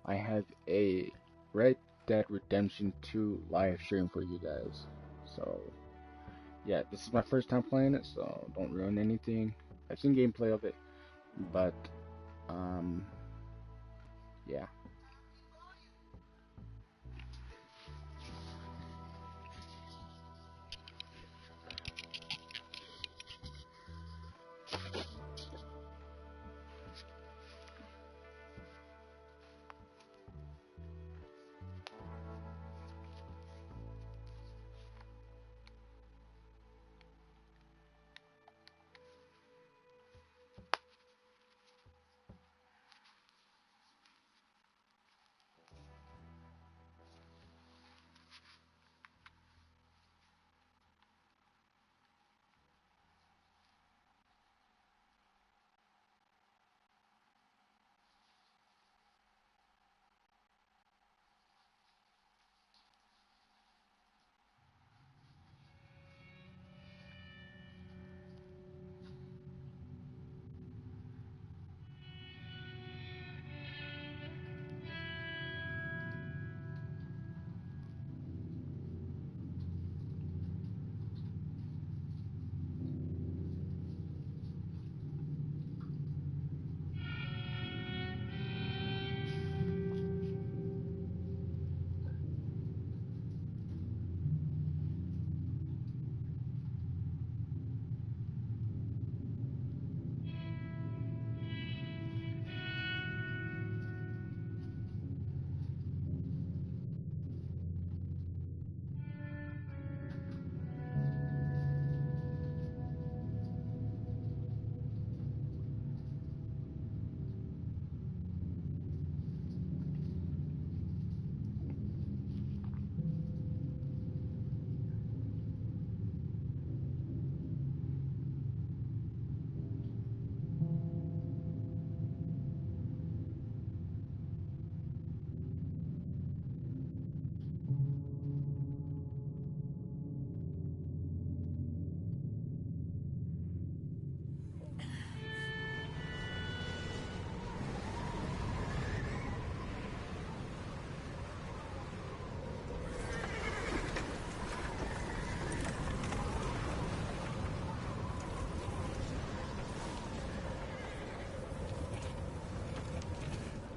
I have a Red Dead Redemption 2 live stream for you guys. So, yeah, this is my first time playing it, so don't ruin anything. I've seen gameplay of it, but, yeah.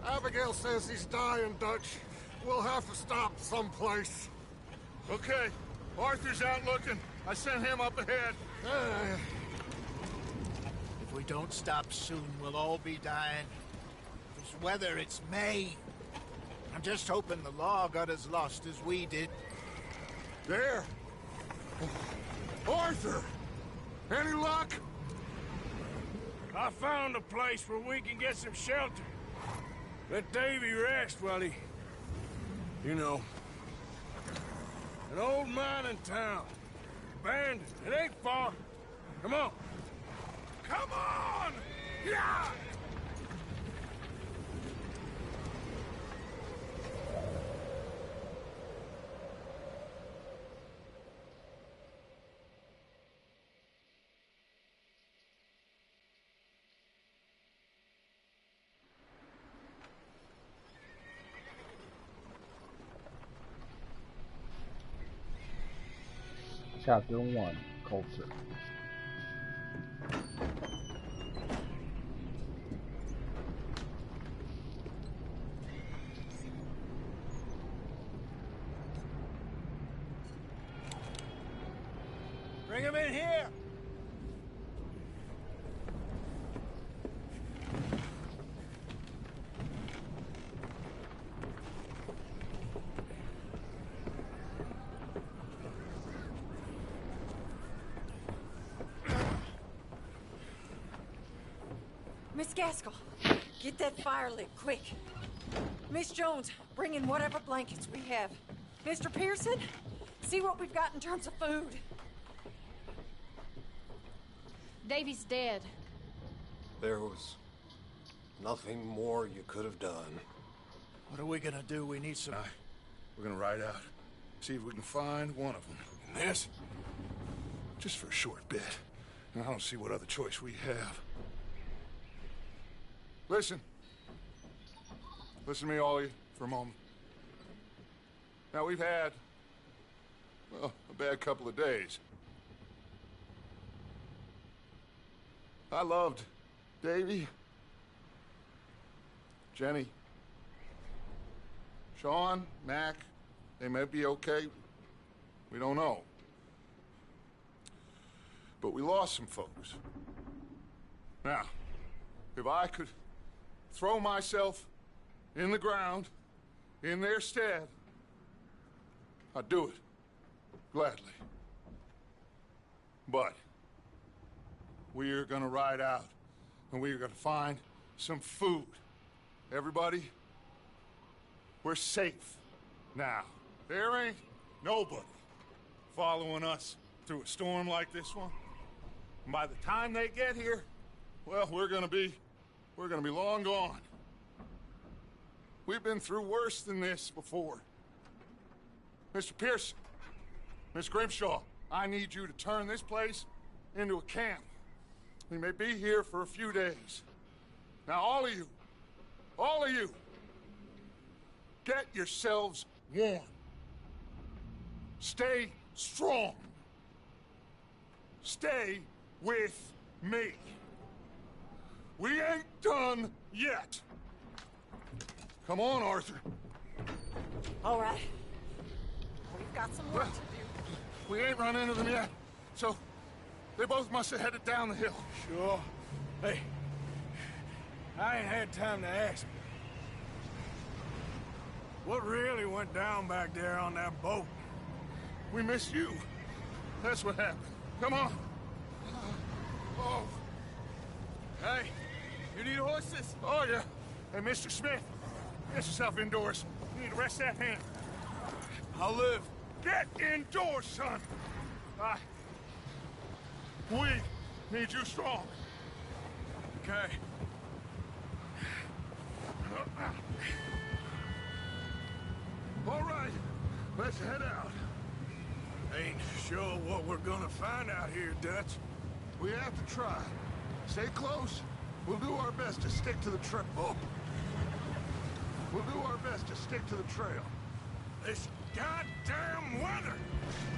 Abigail says he's dying, Dutch. We'll have to stop someplace. Okay. Arthur's out looking. I sent him up ahead. If we don't stop soon, we'll all be dying. This weather, it's May. I'm just hoping the law got as lost as we did. There. Arthur! Any luck? I found a place where we can get some shelter. Let Davy rest while he... You know. An old mining town. Abandoned. It ain't far. Come on. Come on! Yeah! Chapter 1, Culture. Bring him in here! Miss Gaskell, get that fire lit, quick. Miss Jones, bring in whatever blankets we have. Mr. Pearson, see what we've got in terms of food. Davy's dead. There was nothing more you could have done. What are we gonna do? We need some... We're gonna ride out. See if we can find one of them. And this? Just for a short bit. I don't see what other choice we have. Listen. listen to me, all of you, for a moment. Now, we've had, well, a bad couple of days. I loved Davy, Jenny, Sean, Mac. They may be okay. We don't know. But we lost some folks. Now, if I could throw myself in the ground in their stead, I'd do it. Gladly. But we are gonna ride out and we are gonna find some food. Everybody, we're safe now. There ain't nobody following us through a storm like this one. And by the time they get here, well, we're gonna be long gone. We've been through worse than this before. Mr. Pearson, Miss Grimshaw, I need you to turn this place into a camp. We may be here for a few days. Now, all of you, get yourselves warm. Stay strong. Stay with me. We ain't done yet. Come on, Arthur. All right. We've got some work to do. We ain't run into them yet, so they both must have headed down the hill. Sure. Hey, I ain't had time to ask. What really went down back there on that boat? We missed you. That's what happened. Come on. Oh. Hey, you need horses? Oh, yeah. Hey, Mr. Smith, get yourself indoors. You need to rest that hand. I'll live. Get indoors, son. We need you strong. Okay. All right, let's head out. Ain't sure what we're gonna find out here, Dutch. We have to try. Stay close. We'll do our best to stick to the trail. Oh. We'll do our best to stick to the trail. This goddamn weather!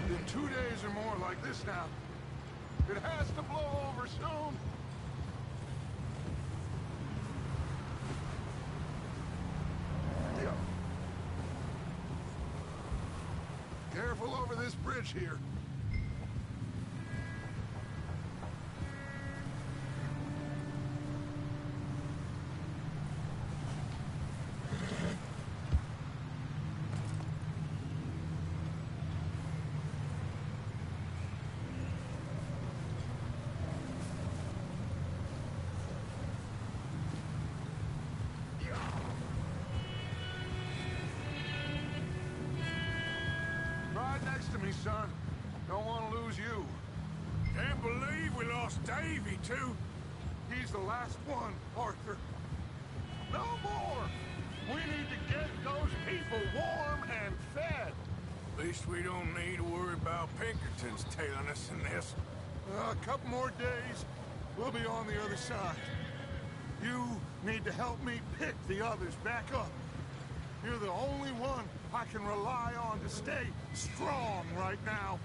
In 2 days or more like this now, it has to blow over soon. Yeah. Careful over this bridge here. Ride next to me, son. Don't want to lose you. Can't believe we lost Davy, too. He's the last one, Arthur. No more! We need to get those people warm and fed. At least we don't need to worry about Pinkertons tailing us in this. A couple more days, we'll be on the other side. You need to help me pick the others back up. You're the only one I can rely on to stay strong right now.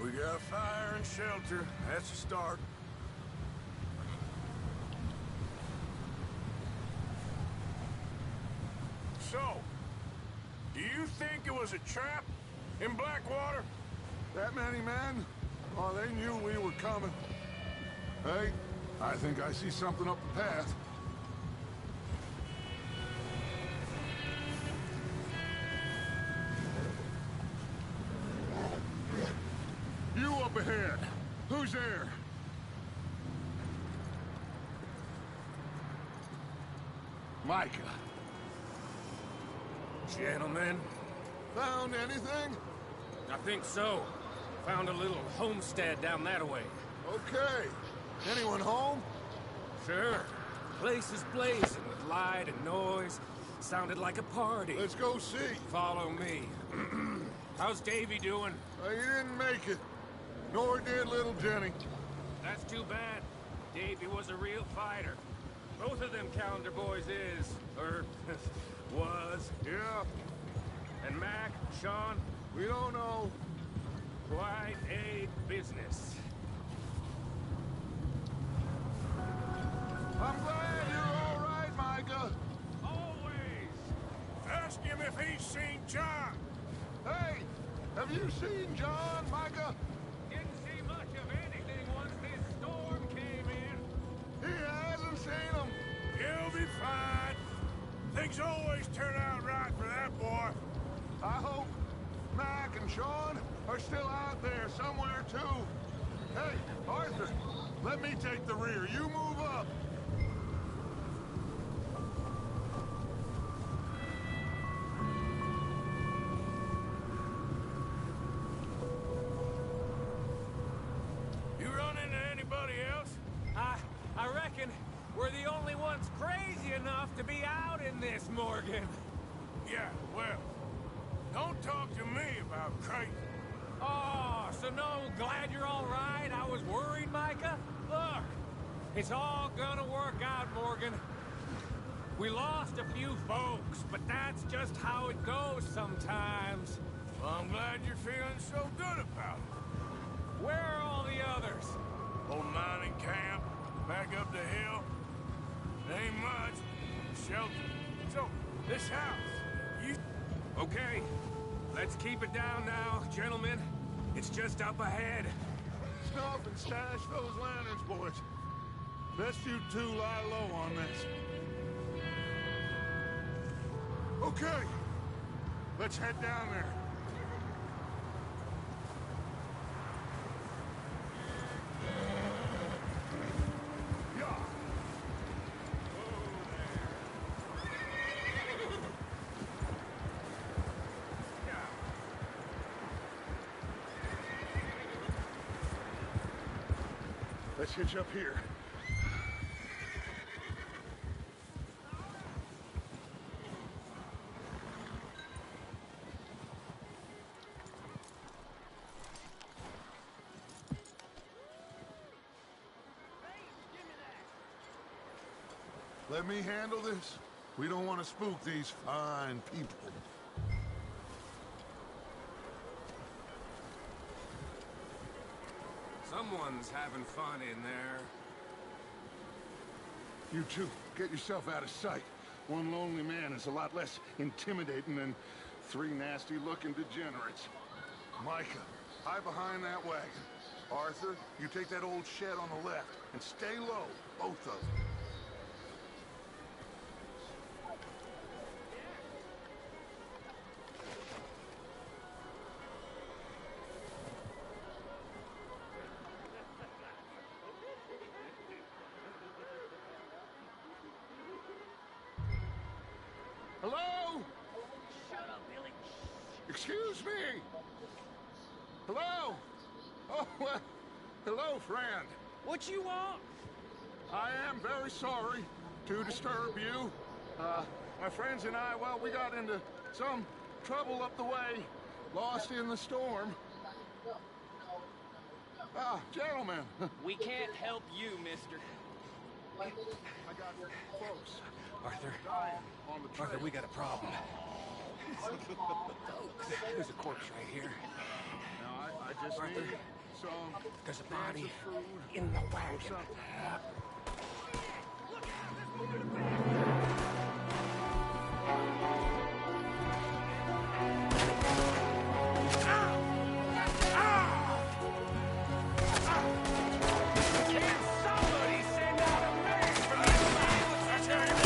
We got fire and shelter. That's a start. So, do you think it was a trap in Blackwater? That many men? Oh, they knew we were coming. Hey, I think I see something up the path. You up ahead. Who's there? Micah. Gentlemen, Found anything? I think so. Found a little homestead down that way. Okay. Anyone home? Sure. Place is blazing with light and noise. Sounded like a party. Let's go see. Follow me. How's Davy doing? He didn't make it. Nor did little Jenny. That's too bad. Davy was a real fighter. Both of them calendar boys is, or Was. Yeah, And Mac, Sean, we don't know. quite a business. I'm glad you're all right, Micah. Always. Ask him if he's seen John. Hey, have you seen John, Micah? Didn't see much of anything once this storm came in. He hasn't seen him. He'll be fine. Things always turn out right for that boy. I hope Mac and Sean are still out there somewhere, too. Hey, Arthur, let me take the rear. You move up. You run into anybody else? I reckon we're the only ones crazy enough to be out in this, Morgan. Yeah, well, don't talk to me about crazy. Oh, so no, glad you're all right. I was worried, Micah. Look, it's all gonna work out, Morgan. We lost a few folks, but that's just how it goes sometimes. Well, I'm glad you're feeling so good about it. Where are all the others? Old mining camp, back up the hill. Ain't much. Shelter. So, this house, you... Okay, let's keep it down now, gentlemen. It's just up ahead. Snuff and stash those lanterns, boys. Best you two lie low on this. Okay, let's head down there. Yeah. Let's hitch up here. Let me handle this. We don't want to spook these fine people. Someone's having fun in there. You two, get yourself out of sight. One lonely man is a lot less intimidating than three nasty-looking degenerates. Micah, hide behind that wagon. Arthur, you take that old shed on the left, and stay low, both of you. Hello? Shut up, Billy. Excuse me? Hello? Oh, well, hello, friend. What you want? I am very sorry to disturb you. My friends and I, well, we got into some trouble up the way, lost in the storm. Gentlemen. We can't help you, mister. I got folks Arthur, dying on the trail. Arthur, we got a problem. There's a corpse right here. Now, I just Arthur, need some there's a cans body of food in the or wagon. something. Can't somebody send out a man from this land?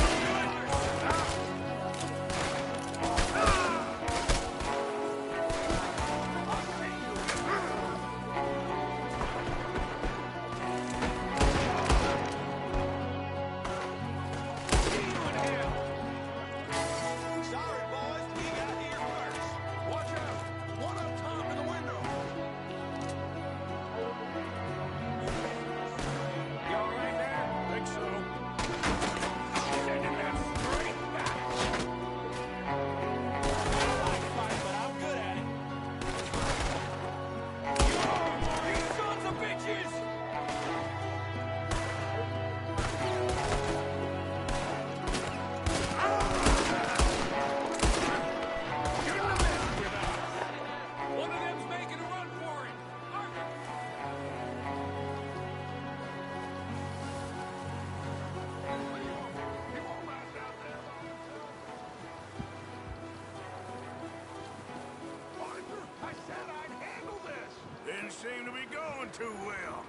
seem to be going too well.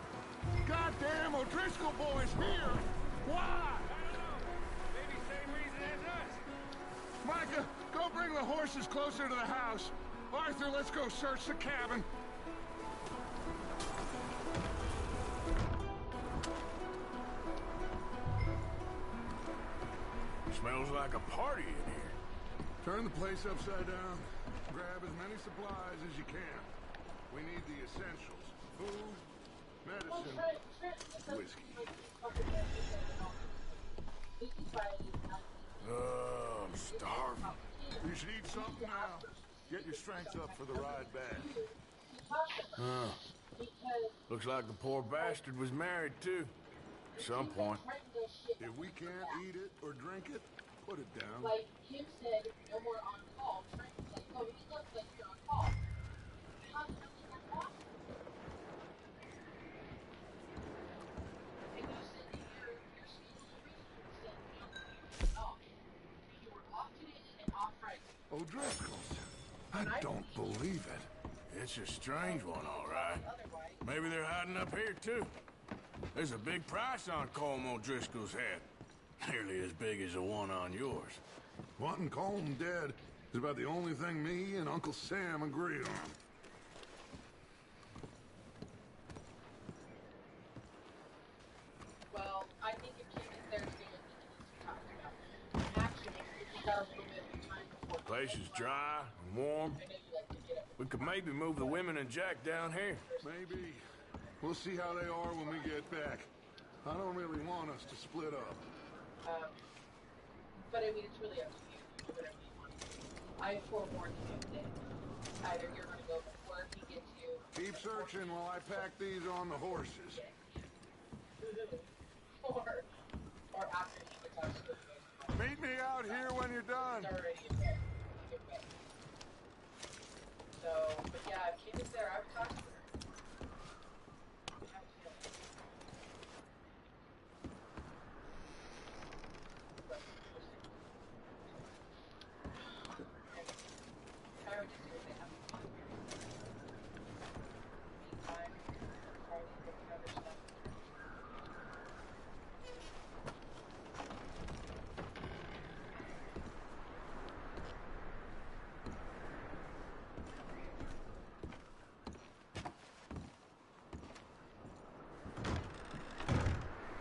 Goddamn O'Driscoll boys here! Why? I don't know. Maybe same reason as us. Micah, go bring the horses closer to the house. Arthur, let's go search the cabin. Smells like a party in here. Turn the place upside down. Grab as many supplies as you can. We need the essentials. Food, medicine, whiskey. I'm starving. You should eat something now. Get your strength up for the ride back. Looks like the poor bastard was married, too. At some point. If we can't eat it or drink it, put it down. Like Kim said, no more on call. Frank was like, oh, you look like you're on call. How the hell is that possible? And you said that your schedule said off. You were off today and off Friday. O'Driscoll's. I don't believe it. It's a strange one, all right. Maybe they're hiding up here, too. There's a big price on Colm O'Driscoll's head. Nearly as big as the one on yours. Wanting Colm dead is about the only thing me and Uncle Sam agree on. Well, I think if Kim is there, it's going to talk about. Actually, if we got a little bit of time before. Place is dry and warm. We could maybe move the women and Jack down here. Maybe. We'll see how they are when we get back. I don't really want us to split up. But I mean, it's really up to you. Do whatever you want. I forewarned him that either you're going to go before he gets you. Keep searching while I pack these on the horses. or after he gets out of the Meet me out here when you're done. It's already in bed. So, but yeah, if Kim is there, I would talk to her.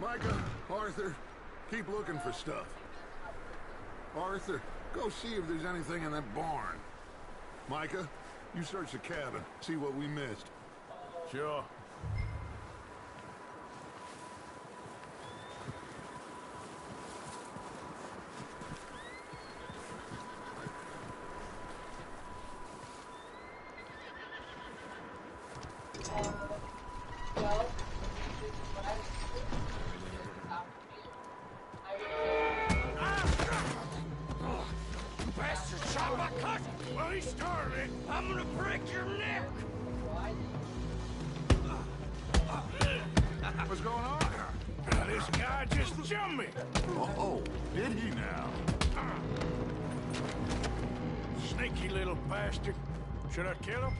Micah, Arthur, keep looking for stuff. Arthur, go see if there's anything in that barn. Micah, you search the cabin, see what we missed. Sure. Well, Bastard shot my cousin! Well, he started it. I'm gonna break your neck! What's going on? This guy just jumped me! Oh, did he now? Sneaky little bastard. Should I kill him?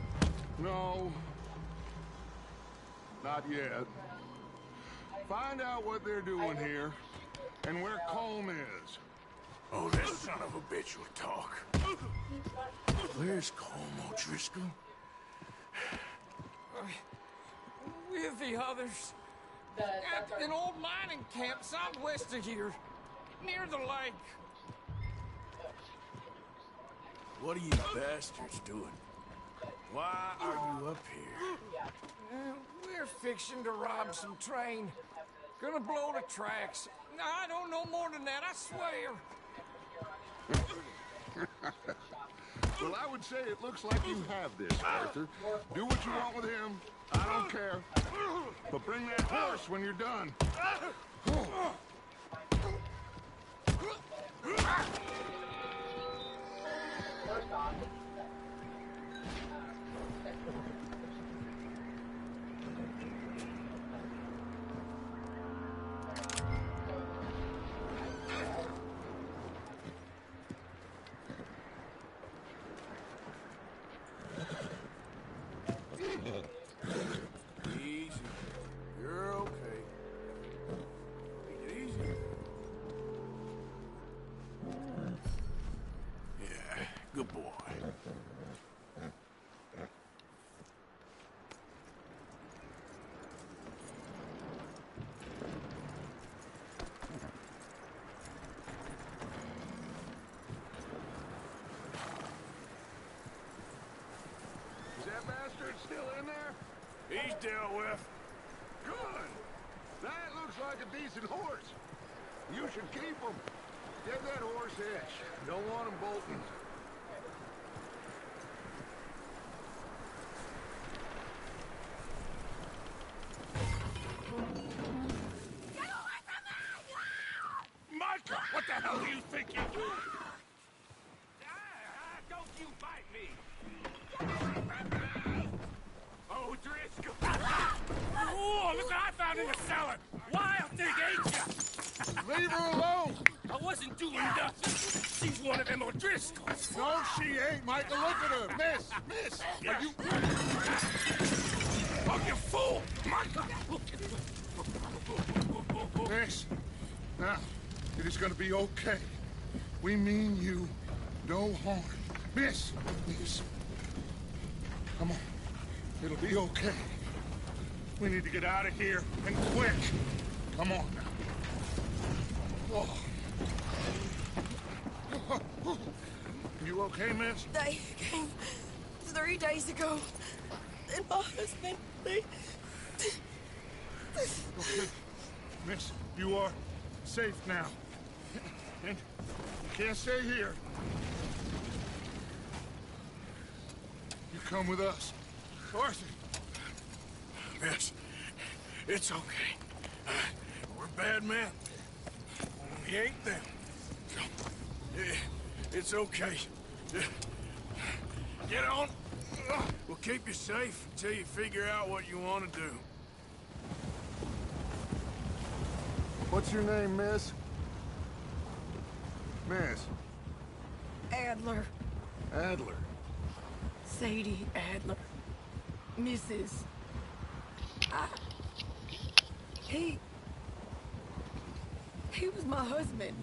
No. Not yet. Find out what they're doing here, and where Colm is. Oh, this son of a bitch will talk. Where's Colm O'Driscoll? With the others. At an old mining camp southwest of here. Near the lake. What are you bastards doing? Why are you up here? We're fixing to rob some train. Gonna blow the tracks. I don't know more than that, I swear. Well, I would say it looks like you have this, Arthur. Do what you want with him. I don't care. But bring that horse when you're done. Good boy. Is that bastard still in there? He's dealt with. Good. That looks like a decent horse. You should keep him. Get that horse hitched. Don't want him bolting. Micah, what the hell do you think you're doing? Don't you bite me! Oh, Driscoll! Oh, look what I found in the cellar! Wild thing, ain't ya? Leave her alone. I wasn't doing nothing. She's one of them O'Driscolls. No, she ain't, Michael. Look at her. Miss. Are you... Oh, you fool! Micah! Miss. Now, it is going to be okay. We mean you no harm. Miss. Come on. It'll be okay. We need to get out of here, and quick. Come on now. Oh. You okay, miss? They came 3 days ago. And my husband, they... Okay. Miss, you are safe now. And you can't stay here. You come with us. Arthur. Miss, it's okay. We're bad men. We ain't them. It's okay. Get on. We'll keep you safe until you figure out what you want to do. What's your name, miss? Miss. Adler. Adler. Sadie Adler. Mrs. He was my husband.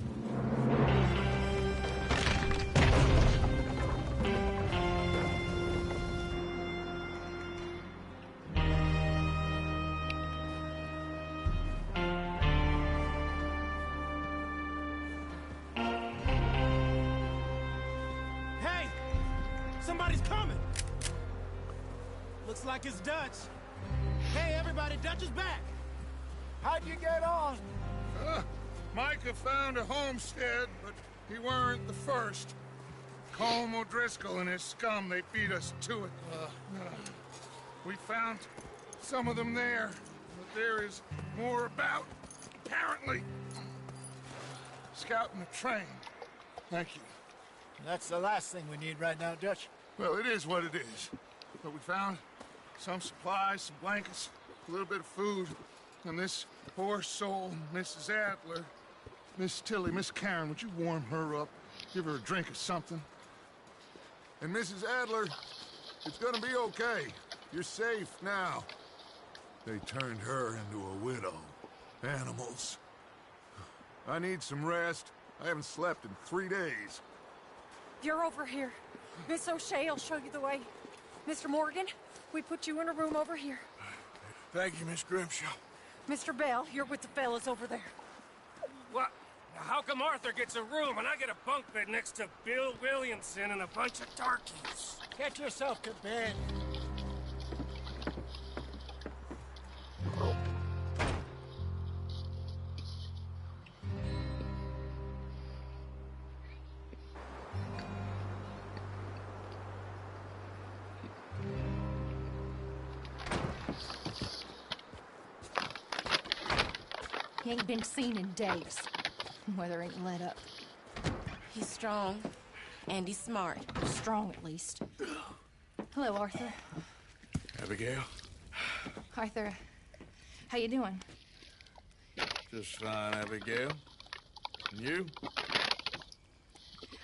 Hey! Somebody's coming! Looks like it's Dutch. Hey, everybody, Dutch is back! How'd you get on? Micah found a homestead, but he weren't the first. Colm O'Driscoll and his scum, they beat us to it. We found some of them there, but there is more about, apparently. Scouting the train. Thank you. That's the last thing we need right now, Dutch. Well, it is what it is. But we found some supplies, some blankets, a little bit of food, and this poor soul, Mrs. Adler, Miss Tilly, Miss Karen, would you warm her up? Give her a drink or something? And Mrs. Adler, it's gonna be okay. You're safe now. They turned her into a widow. Animals. I need some rest. I haven't slept in 3 days. You're over here. Miss O'Shea will show you the way. Mr. Morgan, we put you in a room over here. Thank you, Miss Grimshaw. Mr. Bell, you're with the fellas over there. What? How come Arthur gets a room and I get a bunk bed next to Bill Williamson and a bunch of darkies? Get yourself to bed. He ain't been seen in days. Weather ain't let up. He's strong. And he's smart. Strong, at least. Hello, Arthur. Abigail? Arthur, how you doing? Just fine, Abigail. And you?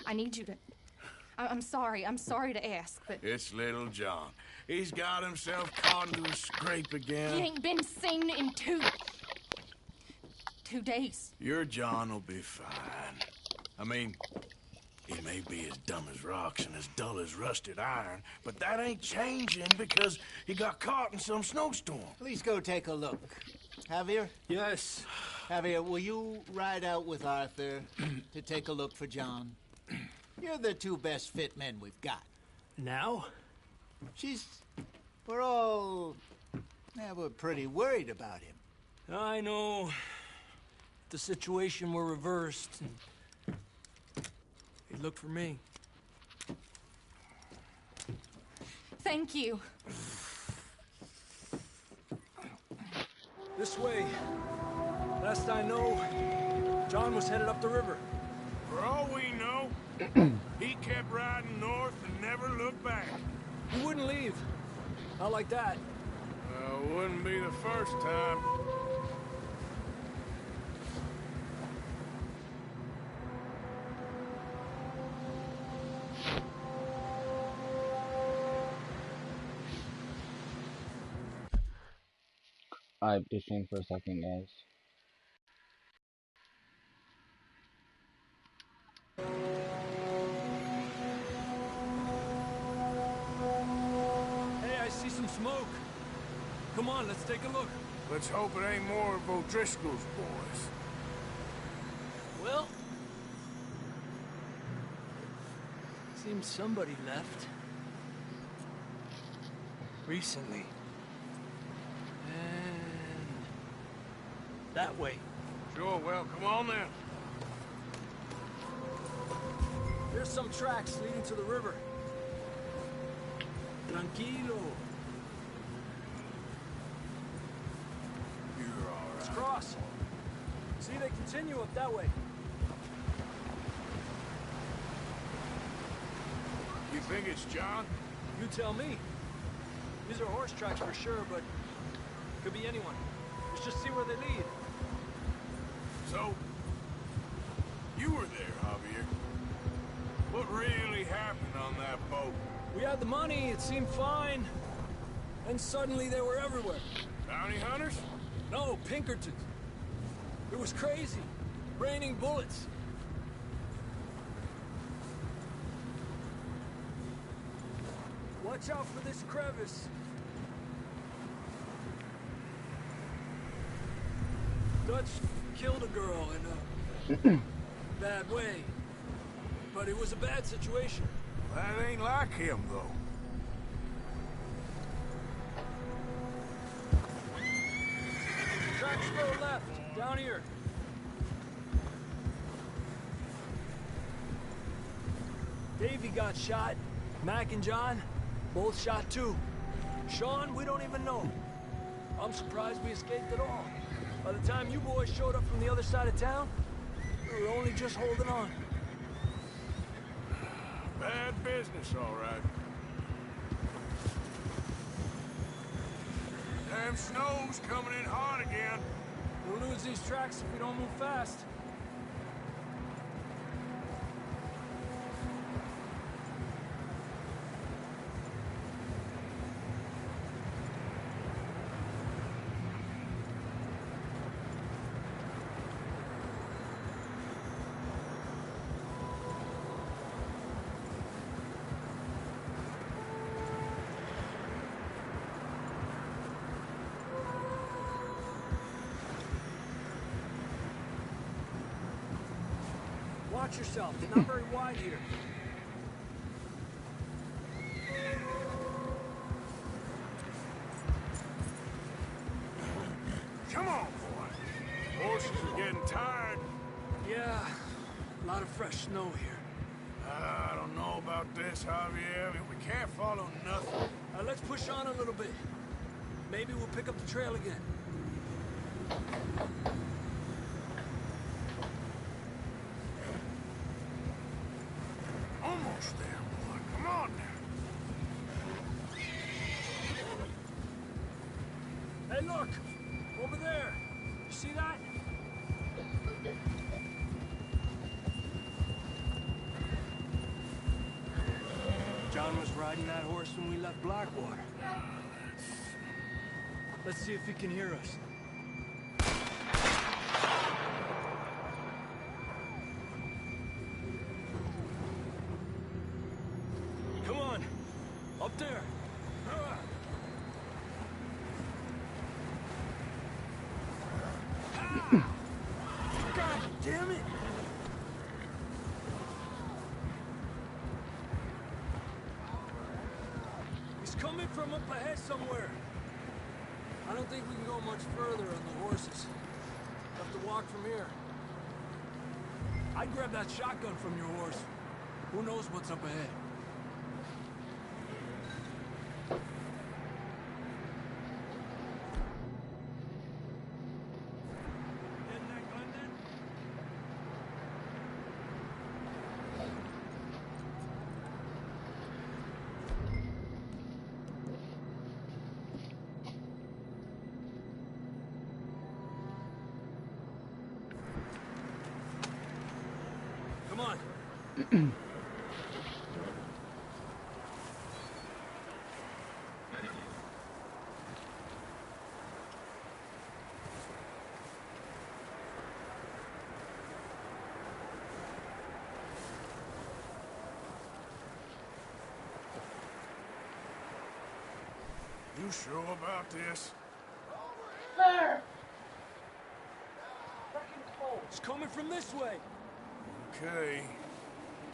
I need you to... I'm sorry to ask, but... It's little John. He's got himself caught into a scrape again. He ain't been seen in 2 days. Your John will be fine. I mean, He may be as dumb as rocks and as dull as rusted iron, but that ain't changing because he got caught in some snowstorm. Please go take a look. Javier? Yes. Javier, will you ride out with Arthur to take a look for John? You're the two best fit men we've got. Now? We're pretty worried about him. I know. If the situation were reversed, he'd look for me. Thank you. This way. Last I know, John was headed up the river. For all we know, he kept riding north and never looked back. He wouldn't leave. Not like that. Wouldn't be the first time. I'm fishing for a second, guys. Hey, I see some smoke. Come on, let's take a look. Let's hope it ain't more of O'Driscoll's boys. Well, seems somebody left. Recently. And that way. Sure, well, come on then. There's some tracks leading to the river. Tranquilo. You're all right. Let's cross. See, they continue up that way. You think it's John? You tell me. These are horse tracks for sure, but could be anyone. Let's just see where they lead. So, you were there, Javier. What really happened on that boat? We had the money, it seemed fine. And suddenly they were everywhere. Bounty hunters? No, Pinkertons. It was crazy. Raining bullets. Watch out for this crevice. Dutch killed a girl in a bad way. But it was a bad situation. That ain't like him, though. Tracks go left, down here. Davey got shot. Mac and John, both shot too. Sean, we don't even know. I'm surprised we escaped at all. By the time you boys showed up from the other side of town, we were only just holding on. Bad business, all right. Damn snow's coming in hard again. We'll lose these tracks if we don't move fast. Watch yourself. It's not very wide here. Come on, boy. Horses are getting tired. Yeah, a lot of fresh snow here. I don't know about this, Javier. I mean, we can't follow nothing. Let's push on a little bit. Maybe we'll pick up the trail again. Almost there, boy. Come on now. Hey, look! Over there! You see that? John was riding that horse when we left Blackwater. Let's see if he can hear us. there! God damn it! He's coming from up ahead somewhere. I don't think we can go much further on the horses. We'll have to walk from here. I'd grab that shotgun from your horse. Who knows what's up ahead? Come on. You sure about this? There! It's coming from this way. Okay,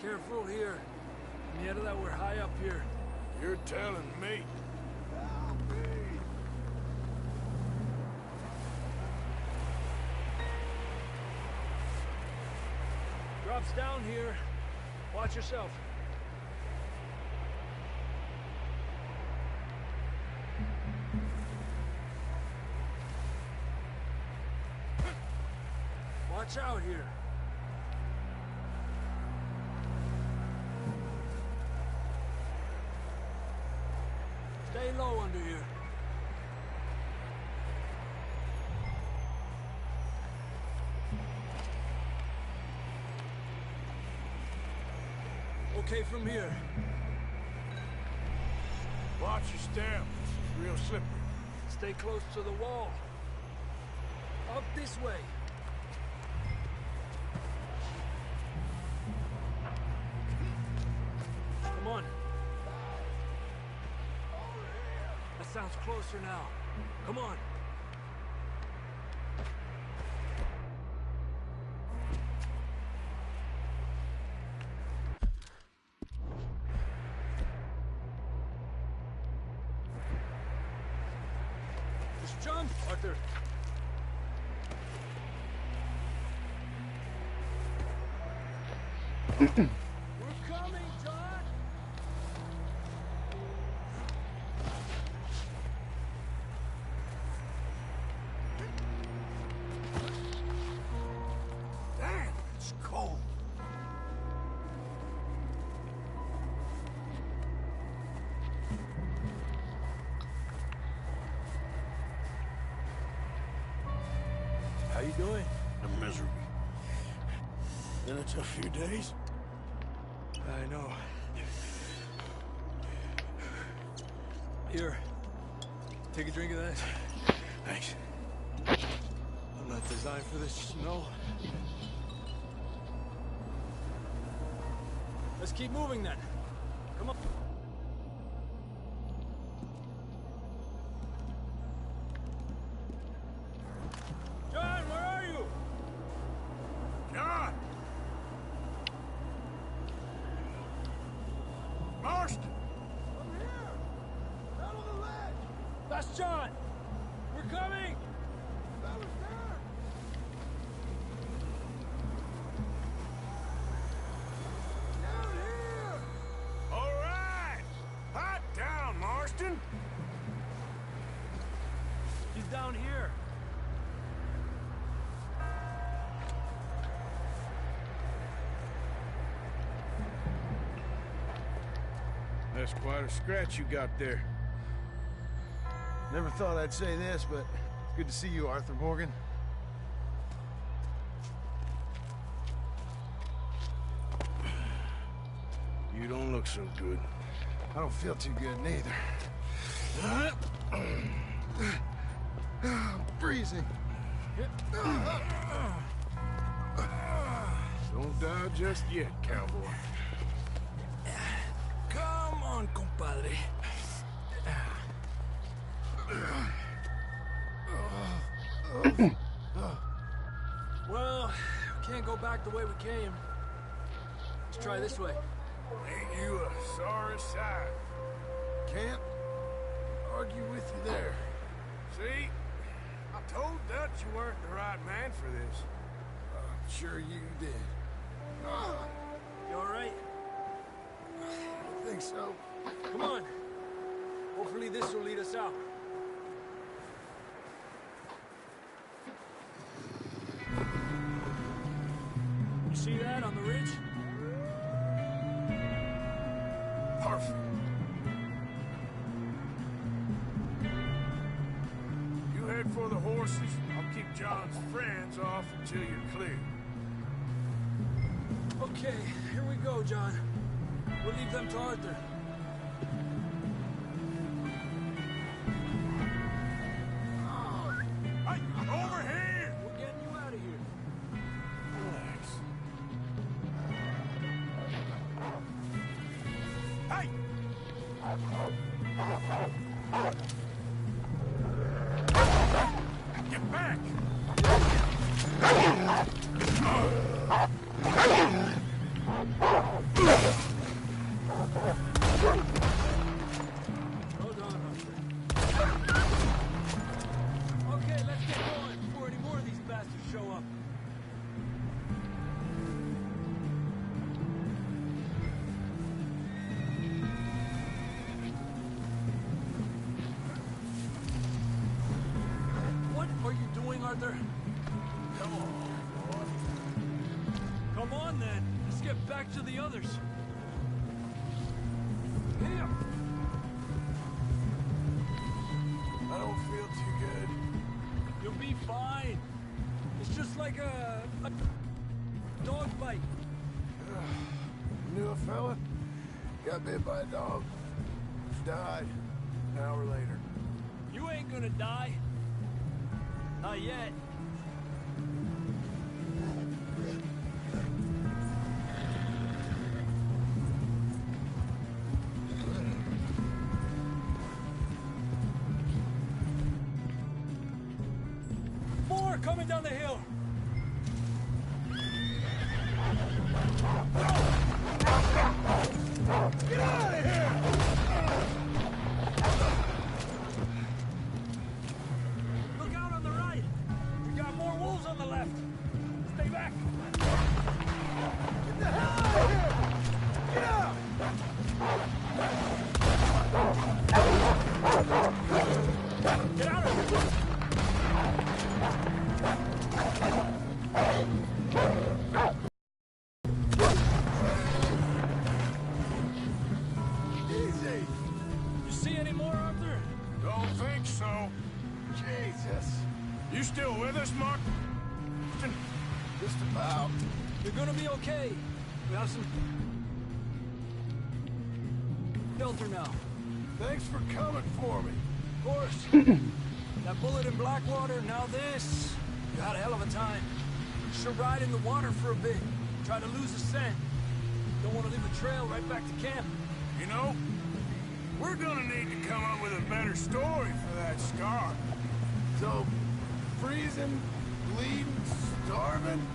Careful here. Nieta, that we're high up here. you're telling me. Drops down here. Watch yourself. Watch out here. Stay low under here. Okay from here. Watch your step. It's real slippery. Stay close to the wall. Up this way. Come on. That sounds closer now. Come on. Just jump, Arthur. We're coming, John! Damn, it's cold. How you doing? I'm miserable. Been a tough few days. I know. Here. Take a drink of that. Thanks. I'm not designed for this snow. Let's keep moving then. Come on. John, where are you? John! Marston! I'm here! Down on the ledge! That's John! We're coming! That was there! Down here! All right! Hot down, Marston! He's down here. That's quite a scratch you got there. Never thought I'd say this, but it's good to see you, Arthur Morgan. You don't look so good. I don't feel too good neither. I'm freezing. Don't die just yet, cowboy. Come on, compadre. Well, we can't go back the way we came. Let's try this way. Ain't you a sorry sight? Can't argue with you there. See? I told Dutch you weren't the right man for this. I'm sure you did. You all right? I think so. Come on. Hopefully this will lead us out. You see that on the ridge? Perfect. You head for the horses. I'll keep John's friends off until you're clear. Okay, here we go, John. We'll leave them to Arthur. Hey, over here! We're getting you out of here. Relax. Hey! Get back! Hold on, Arthur. Okay, let's get going before any more of these bastards show up. What are you doing, Arthur? Come on, boy. Come on, then. Let's get back to the others. Him! I don't feel too good. You'll be fine. It's just like a dog bite. Knew a fella? Got bit by a dog. Died. An hour later. You ain't gonna die. Not yet. More coming down the hill. Get out of here! Look out on the right. We got more wolves on the left. Stay back. Get the hell out of here! Get out! Get out of here. Easy. You see any more, Arthur? Don't think so. Jesus. You still with us, Mark? Just about. You're gonna be okay. We have some shelter now. Thanks for coming for me. Of course. That bullet in Blackwater, now this. You had a hell of a time. Should ride in the water for a bit. Try to lose the scent. Don't want to leave a trail right back to camp. You know, we're gonna need to come up with a better story for that scar. So, freezing, bleeding, starving,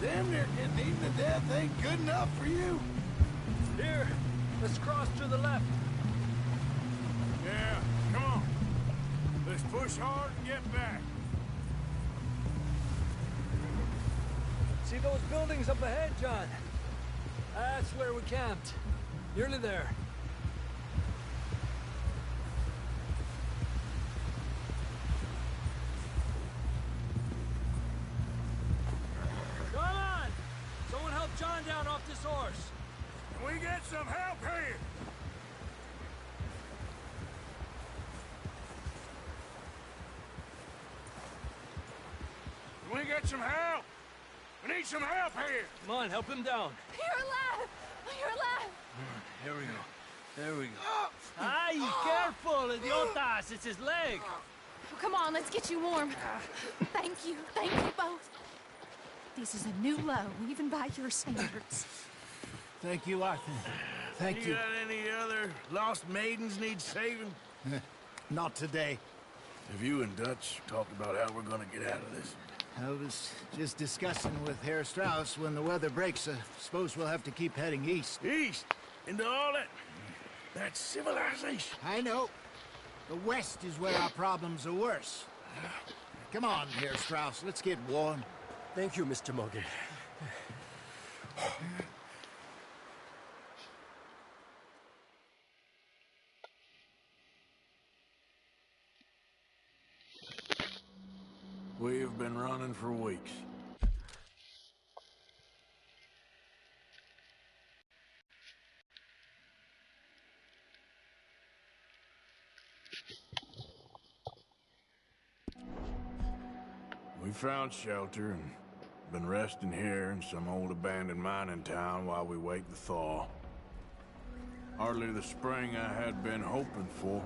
damn near getting eaten to death ain't good enough for you? Here, let's cross to the left. Yeah, come on. Let's push hard and get back. See those buildings up ahead, John? That's where we camped. Nearly there. Come on! Someone help John down off this horse. Can we get some help here? Can we get some help? We need some help here. Come on, help him down. You're alive! You're alive! Here we go. There we go. Ay, careful, idiotas! It's his leg. Come on, let's get you warm. Thank you both. This is a new low, even by your standards. Thank you, Arthur. Thank you. You got any other lost maidens need saving? Not today. Have you and Dutch talked about how we're gonna get out of this? I was just discussing with Herr Strauss when the weather breaks. I suppose we'll have to keep heading east. East? Into all that civilization? I know. The west is where our problems are worse. Come on, Herr Strauss, let's get warm. Thank you, Mr. Morgan. We have been running for weeks. We found shelter and been resting here in some old abandoned mining town while we wait the thaw. Hardly the spring I had been hoping for.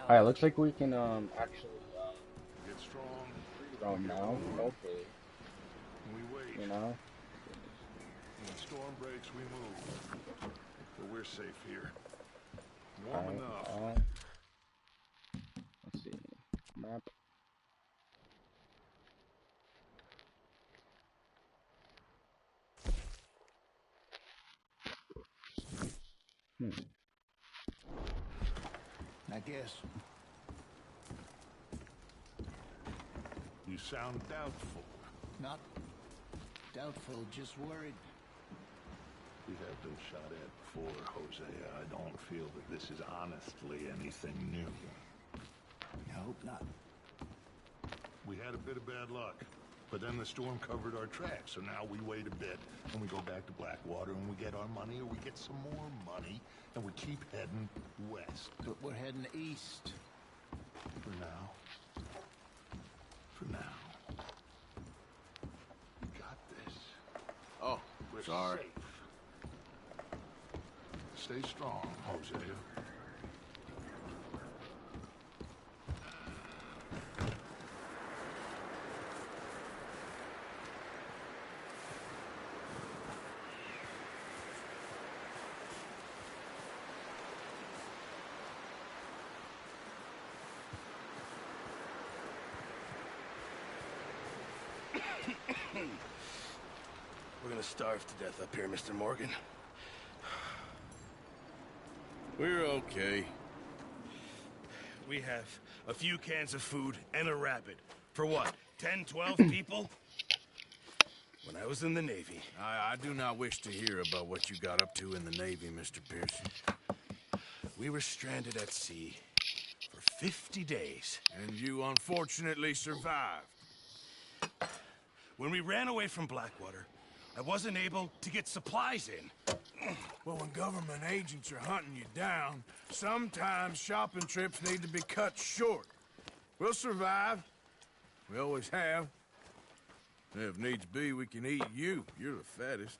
Alright, looks like we can actually Get strong. from now, hopefully. We wait. You know? When the storm breaks, we move. But we're safe here. Warm enough. Let's see. Map. I guess. You sound doubtful. Not doubtful, just worried. We have been shot at before, Hosea. I don't feel that this is honestly anything new. I hope not. We had a bit of bad luck, but then the storm covered our tracks, so now we wait a bit, and we go back to Blackwater, and we get our money, or we get some more money, and we keep heading west. But we're heading east. For now. For now. We got this. Oh, We're sorry. safe. Stay strong, Hosea. We're gonna starve to death up here, Mr. Morgan. We're okay. We have a few cans of food and a rabbit. For what, 10, 12 people? When I was in the Navy. I do not wish to hear about what you got up to in the Navy, Mr. Pearson. We were stranded at sea for 50 days. And you unfortunately survived. When we ran away from Blackwater, I wasn't able to get supplies in. Well, when government agents are hunting you down, sometimes shopping trips need to be cut short. We'll survive. We always have. If needs be, we can eat you. You're the fattest.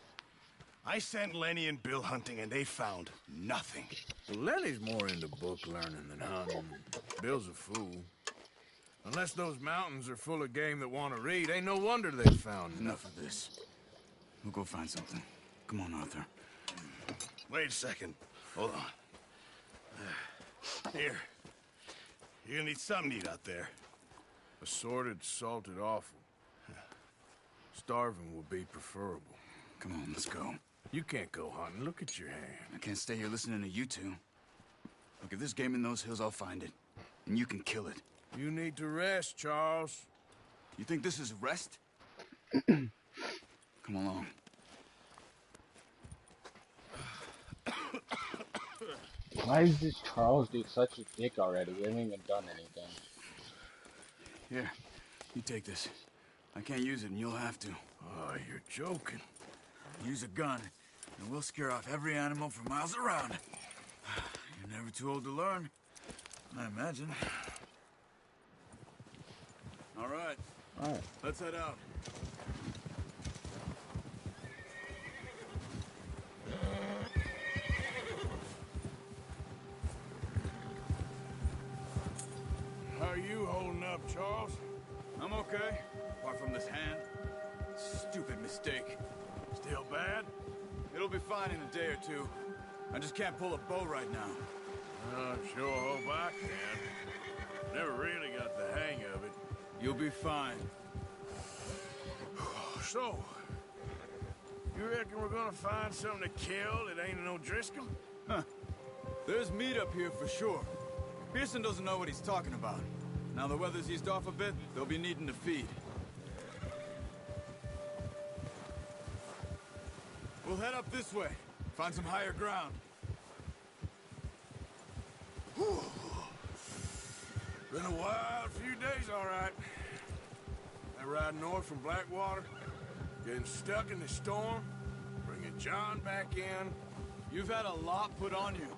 I sent Lenny and Bill hunting, and they found nothing. Well, Lenny's more into book learning than hunting. Bill's a fool. Unless those mountains are full of game that want to read, ain't no wonder they found Enough of this. We'll go find something. Come on, Arthur. Wait a second. Hold on. Here. You're gonna need something to eat out there. Assorted, salted offal. Starving would be preferable. Come on, let's go. You can't go hunting. Look at your hand. I can't stay here listening to you two. Look, if there's game in those hills, I'll find it. And you can kill it. You need to rest, Charles. You think this is rest? Come along. Why is this Charles dude such a dick already? We haven't even done anything. Here, you take this. I can't use it, and you'll have to. Oh, you're joking. Use a gun, and we'll scare off every animal for miles around. You're never too old to learn, I imagine. All right. All right. Let's head out. How are you holding up, Charles? I'm okay, apart from this hand. Stupid mistake. Still bad? It'll be fine in a day or two. I just can't pull a bow right now. I sure hope I can. Never really got the hang of it. You'll be fine. So, you reckon we're gonna find something to kill that ain't no Driscoll? Huh. There's meat up here for sure. Pearson doesn't know what he's talking about. Now the weather's eased off a bit, they'll be needing to feed. We'll head up this way. Find some higher ground. Whew. Been a wild few days, all right. I ride north from Blackwater, getting stuck in the storm, bringing John back in. You've had a lot put on you.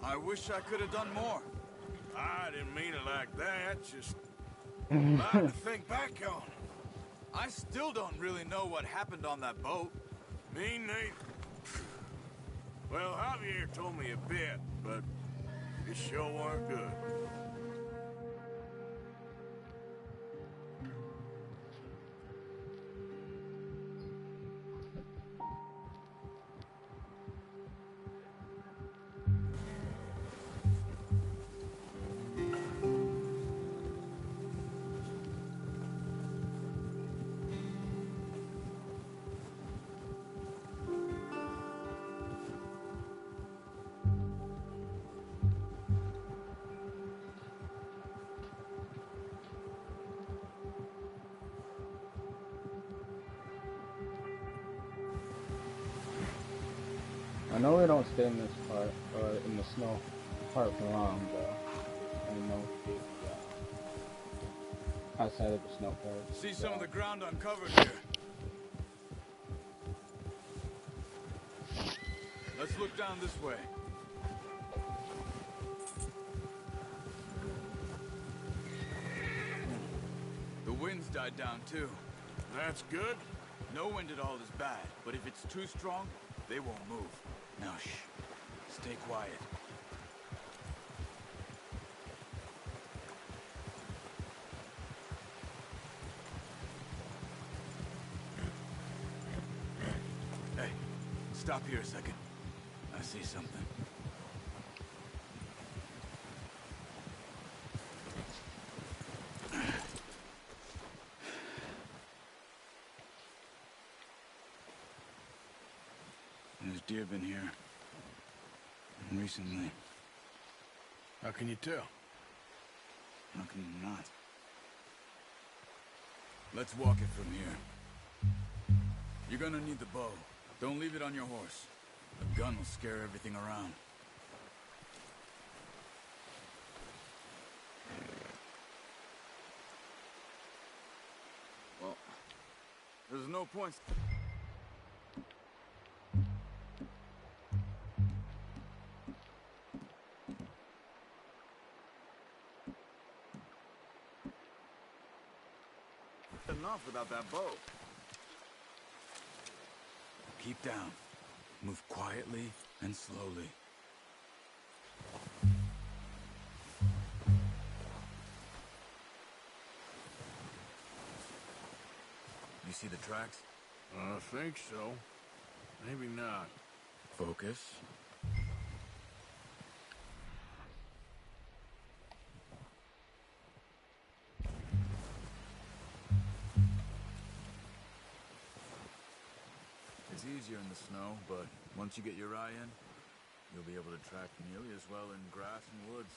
I wish I could have done more. I didn't mean it like that, just a lot to think back on. I still don't really know what happened on that boat. Me neither. Well, Javier told me a bit, but it sure weren't good. I know we don't stay in this part, in the snow part for long, but I know we did, outside of the snow part. See some of the ground uncovered here. Let's look down this way. The wind's died down too. That's good. No wind at all is bad, but if it's too strong, they won't move. Now, shh. Stay quiet. Hey, stop here a second. I see something. There's deer been here. Recently. How can you tell? How can you not? Let's walk it from here. You're gonna need the bow. Don't leave it on your horse. The gun will scare everything around. Well, there's no point. Enough without that bow. Keep down. Move quietly and slowly. You see the tracks? I think so. Maybe not. Focus. It's easier in the snow, but once you get your eye in, you'll be able to track nearly as well in grass and woods.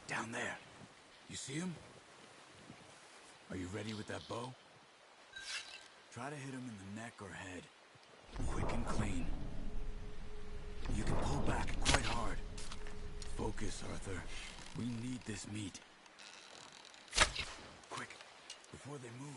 Down there. You see him? Are you ready with that bow? Try to hit him in the neck or head. Quick and clean. You can pull back quite hard. Focus, Arthur. We need this meat. Quick, before they move.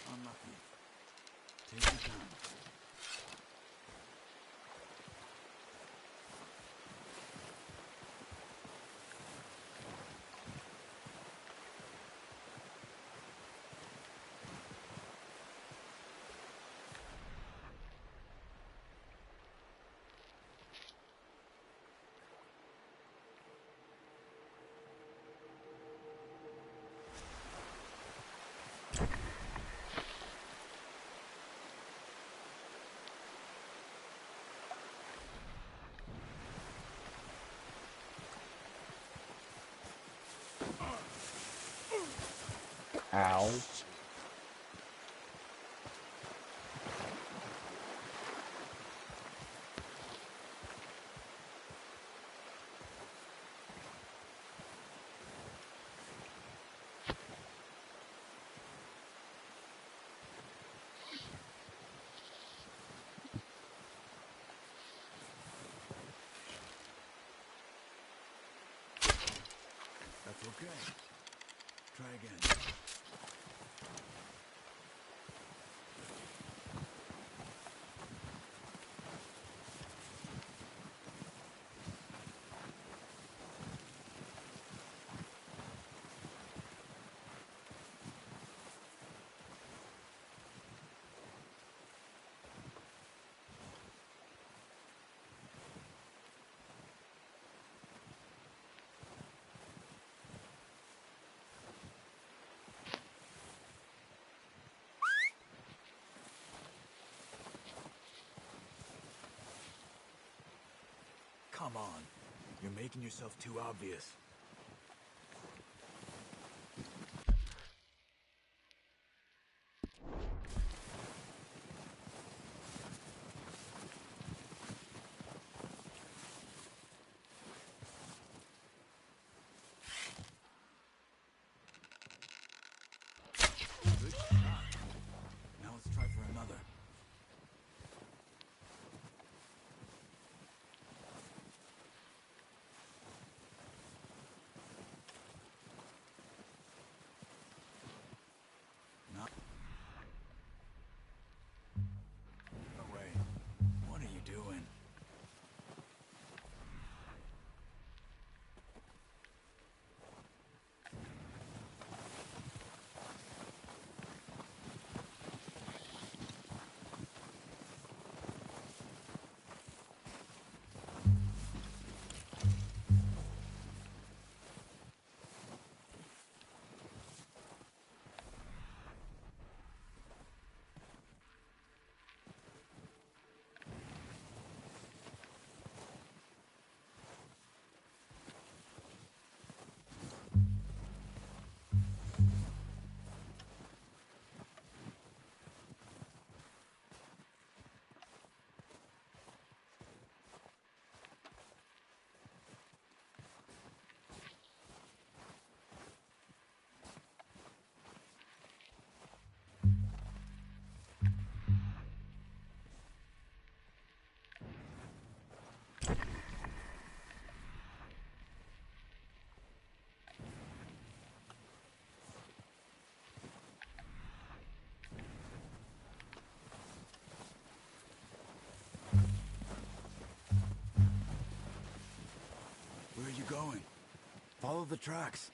Unlucky. Take your time. Ow. That's okay. Try again. Come on. You're making yourself too obvious. Good shot. Now let's try for another. Follow the tracks.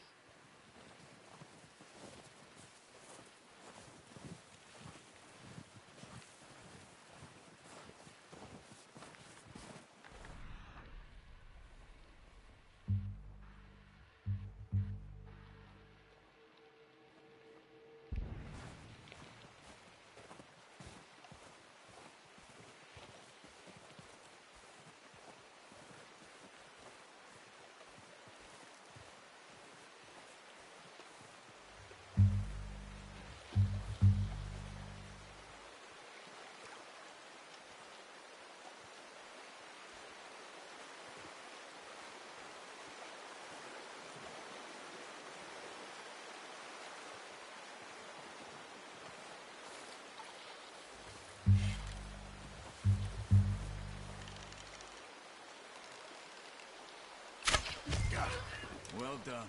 Well done.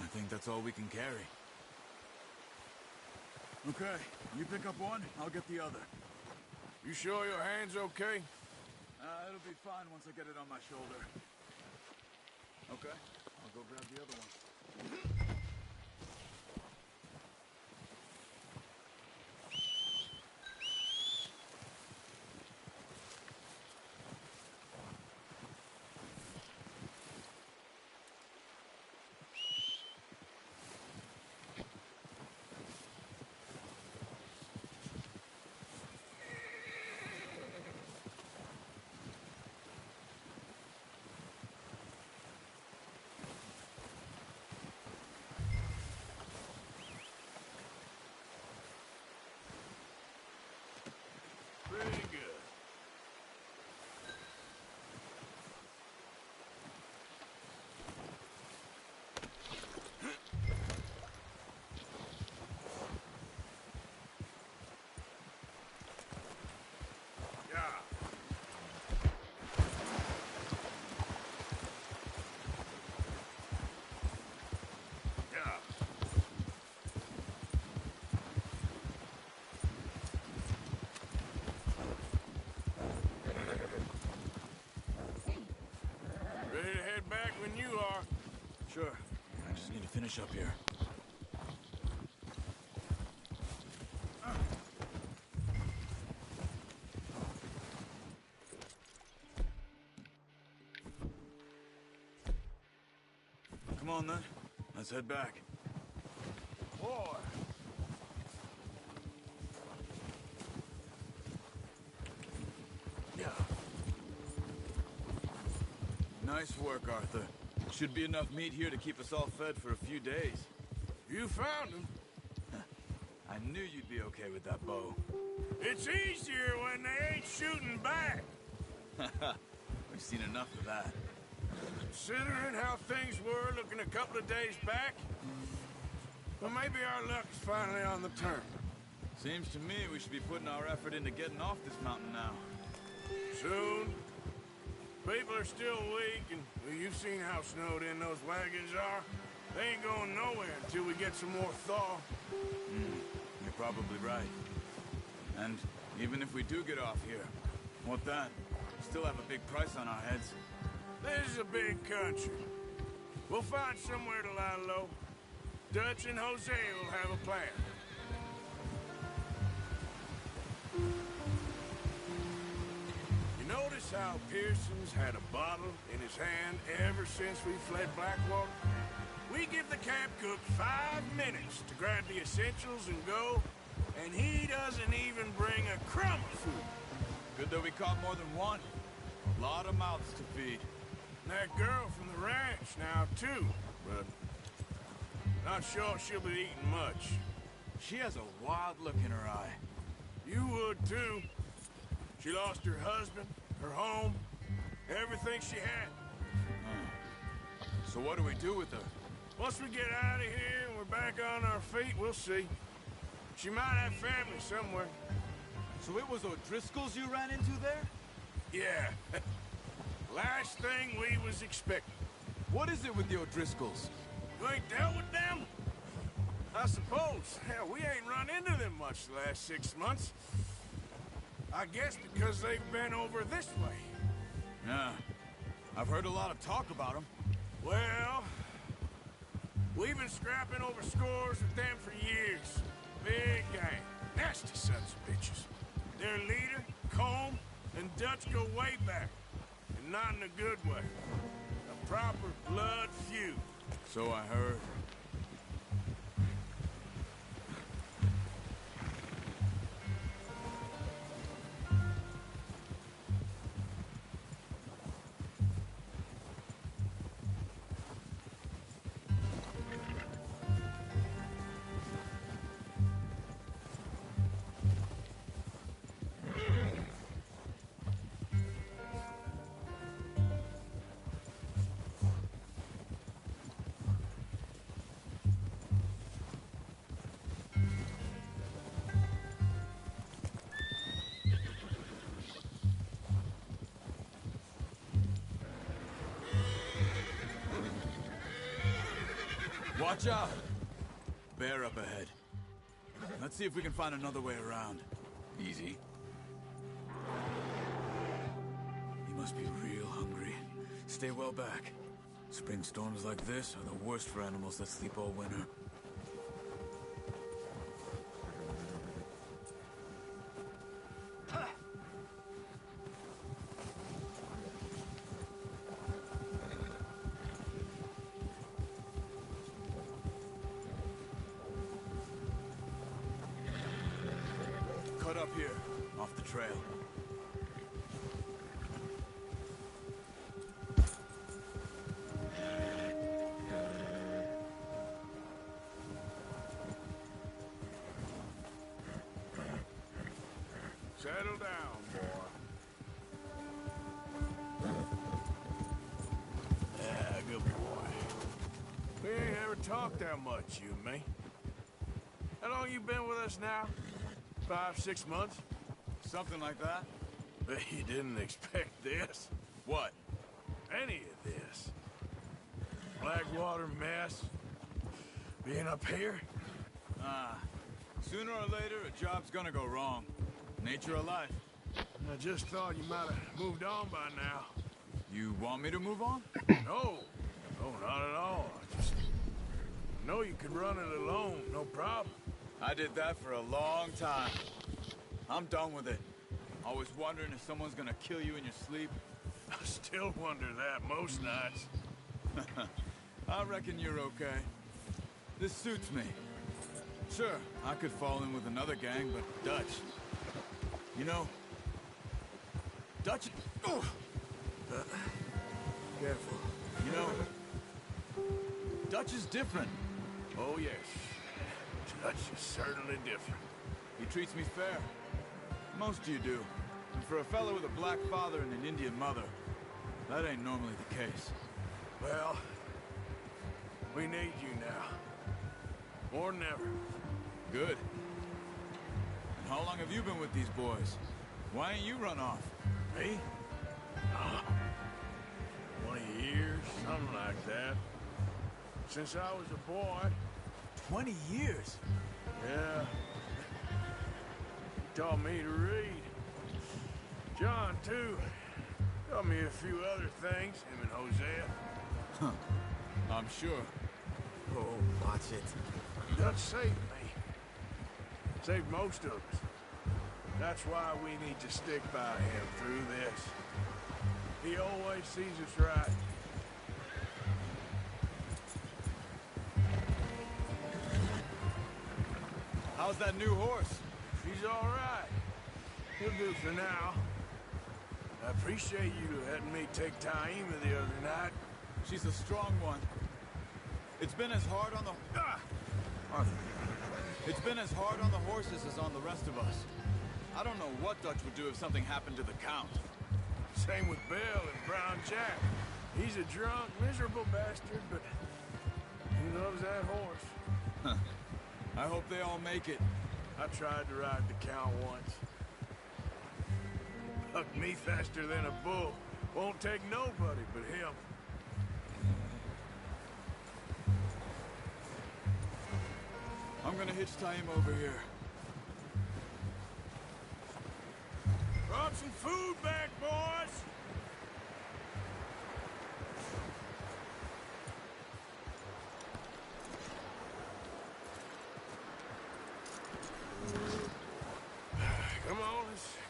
I think that's all we can carry. Okay, you pick up one, I'll get the other. You sure your hand's okay? It'll be fine once I get it on my shoulder. Okay, I'll go grab the other one. Pretty good. Ready to head back when you are. Sure. I just need to finish up here. Come on, then. Let's head back. Boy. Nice work, Arthur. Should be enough meat here to keep us all fed for a few days. You found him. I knew you'd be okay with that bow. It's easier when they ain't shooting back. We've seen enough of that. Considering how things were looking a couple of days back, well, maybe our luck's finally on the turn. Seems to me we should be putting our effort into getting off this mountain now. Soon. People are still weak, and well, you've seen how snowed in those wagons are. They ain't going nowhere until we get some more thaw. You're probably right. And even if we do get off here, what then? We still have a big price on our heads. This is a big country. We'll find somewhere to lie low. Dutch and Jose will have a plan. You notice how Pearson's had a bottle in his hand ever since we fled Blackwater? We give the camp cook 5 minutes to grab the essentials and go, and he doesn't even bring a crumb of food. Good that we caught more than one. A lot of mouths to feed. And that girl from the ranch now, too, but not sure she'll be eating much. She has a wild look in her eye. You would, too. She lost her husband, her home, everything she had. So what do we do with her? Once we get out of here and we're back on our feet, we'll see. She might have family somewhere. So it was O'Driscoll's you ran into there? Yeah. Last thing we was expecting. What is it with the O'Driscolls? You ain't dealt with them? I suppose. Hell, we ain't run into them much the last 6 months. I guess because they've been over this way. Yeah. I've heard a lot of talk about them. Well, We've been scrapping over scores with them for years. Big gang. Nasty sons of bitches. Their leader, Combe, and Dutch go way back. And not in a good way. A proper blood feud. So I heard. Watch out! Bear up ahead. Let's see if we can find another way around. Easy. You must be real hungry. Stay well back. Spring storms like this are the worst for animals that sleep all winter. Cut up here, off the trail. Settle down, boy. Yeah, good boy. We ain't ever talked that much, you and me. How long you been with us now? 5, 6 months? Something like that? But you didn't expect this. What? Any of this. Blackwater mess. Being up here? Sooner or later, a job's gonna go wrong. Nature of life. I just thought you might have moved on by now. You want me to move on? No. No, not at all. I just know you could run it alone, no problem. I did that for a long time. I'm done with it. Always wondering if someone's gonna kill you in your sleep. I still wonder that most nights. I reckon you're okay. This suits me. Sure, I could fall in with another gang, but Dutch... You know... Dutch... Careful. You know... Dutch is different. Oh, yes. Dutch is certainly different. He treats me fair. Most of you do. And for a fellow with a black father and an Indian mother, that ain't normally the case. Well, we need you now. More than ever. Good. And how long have you been with these boys? Why ain't you run off? Me? 20 years, something like that. Since I was a boy. 20 years? Yeah. He taught me to read. John, too. Taught me a few other things, him and Hosea. Huh. I'm sure. Oh, watch it. Dutch saved me. Saved most of us. That's why we need to stick by him through this. He always sees us right. How's that new horse? She's all right. He'll do for now. I appreciate you letting me take Taima the other night. She's a strong one. It's been as hard on the... Arthur. It's been as hard on the horses as on the rest of us. I don't know what Dutch would do if something happened to the Count. Same with Bill and Brown Jack. He's a drunk, miserable bastard, but he loves that horse. Huh. I hope they all make it. I tried to ride the Count once. Hucked me faster than a bull. Won't take nobody but him. I'm gonna hitch Taima over here. Brought some food back, boys!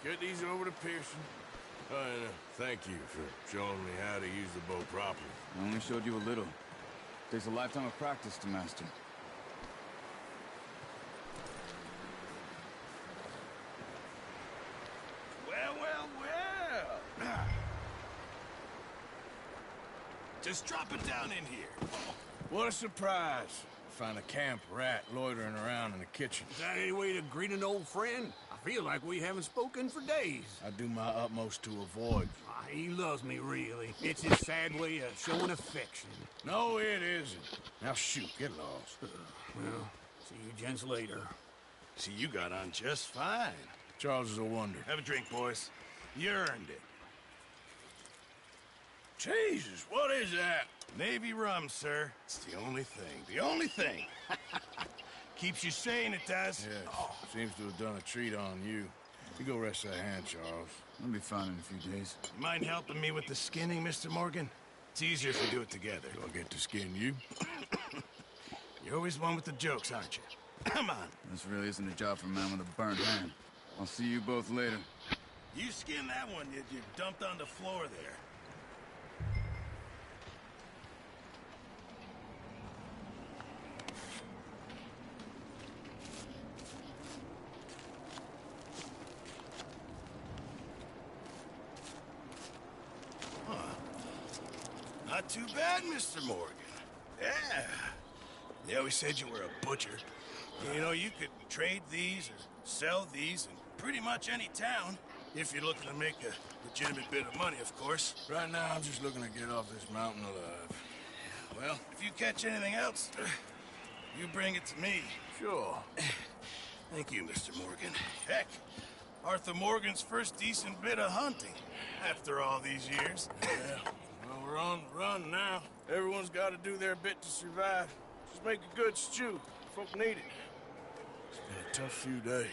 Get these over to Pearson. And thank you for showing me how to use the bow properly. I only showed you a little. Takes a lifetime of practice to master. Well, well, well. Just drop it down in here. What a surprise. Find a camp rat loitering around in the kitchen. Is that any way to greet an old friend? I feel like we haven't spoken for days. I do my utmost to avoid. He loves me, really. It's his sad way of showing affection. No, it isn't. Now shoot, get lost. Well, see you gents later. See, you got on just fine. Charles is a wonder. Have a drink, boys. You earned it. Jesus, what is that? Navy rum, sir. It's the only thing. The only thing. Keeps you sane, it does. Yes. Seems to have done a treat on you. You go rest that hand, Charles. I'll be fine in a few days. You mind helping me with the skinning, Mr. Morgan? It's easier if we do it together. Do I get to skin you? You're always one with the jokes, aren't you? Come on. This really isn't a job for a man with a burnt hand. I'll see you both later. You skin that one you dumped on the floor there. Not too bad, Mr. Morgan. Yeah. They always said you were a butcher. You know, you could trade these or sell these in pretty much any town, if you're looking to make a legitimate bit of money, of course. Right now, I'm just looking to get off this mountain alive. Well, if you catch anything else, you bring it to me. Sure. Thank you, Mr. Morgan. Heck, Arthur Morgan's first decent bit of hunting after all these years. Yeah. Well, we're on the run now. Everyone's got to do their bit to survive. Just make a good stew. Folk need it. It's been a tough few days.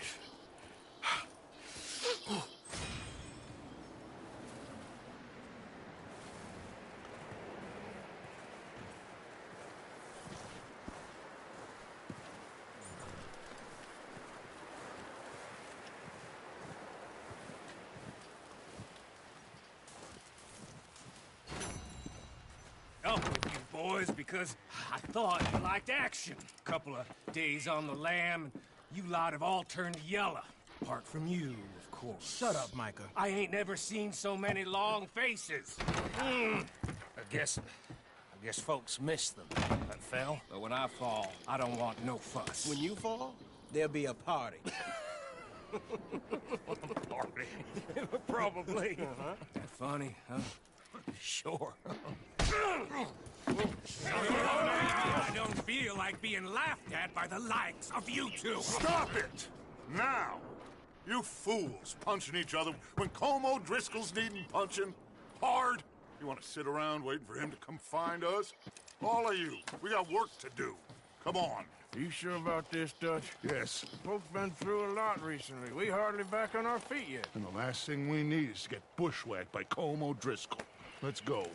Up with you boys because I thought you liked action. Couple of days on the lam, and you lot have all turned yellow. Apart from you, of course. Shut up, Micah. I ain't never seen so many long faces. I guess folks miss them. That fell. But when I fall, I don't want no fuss. When you fall, there'll be a party. Party? Probably. That funny, huh? Sure. I don't feel like being laughed at by the likes of you two. Stop it! Now! You fools punching each other when Como Driscoll's needing punching. Hard! You want to sit around waiting for him to come find us? All of you, we got work to do. Come on. Are you sure about this, Dutch? Yes. Folks been through a lot recently. We hardly back on our feet yet. And the last thing we need is to get bushwhacked by Como Driscoll. Let's go.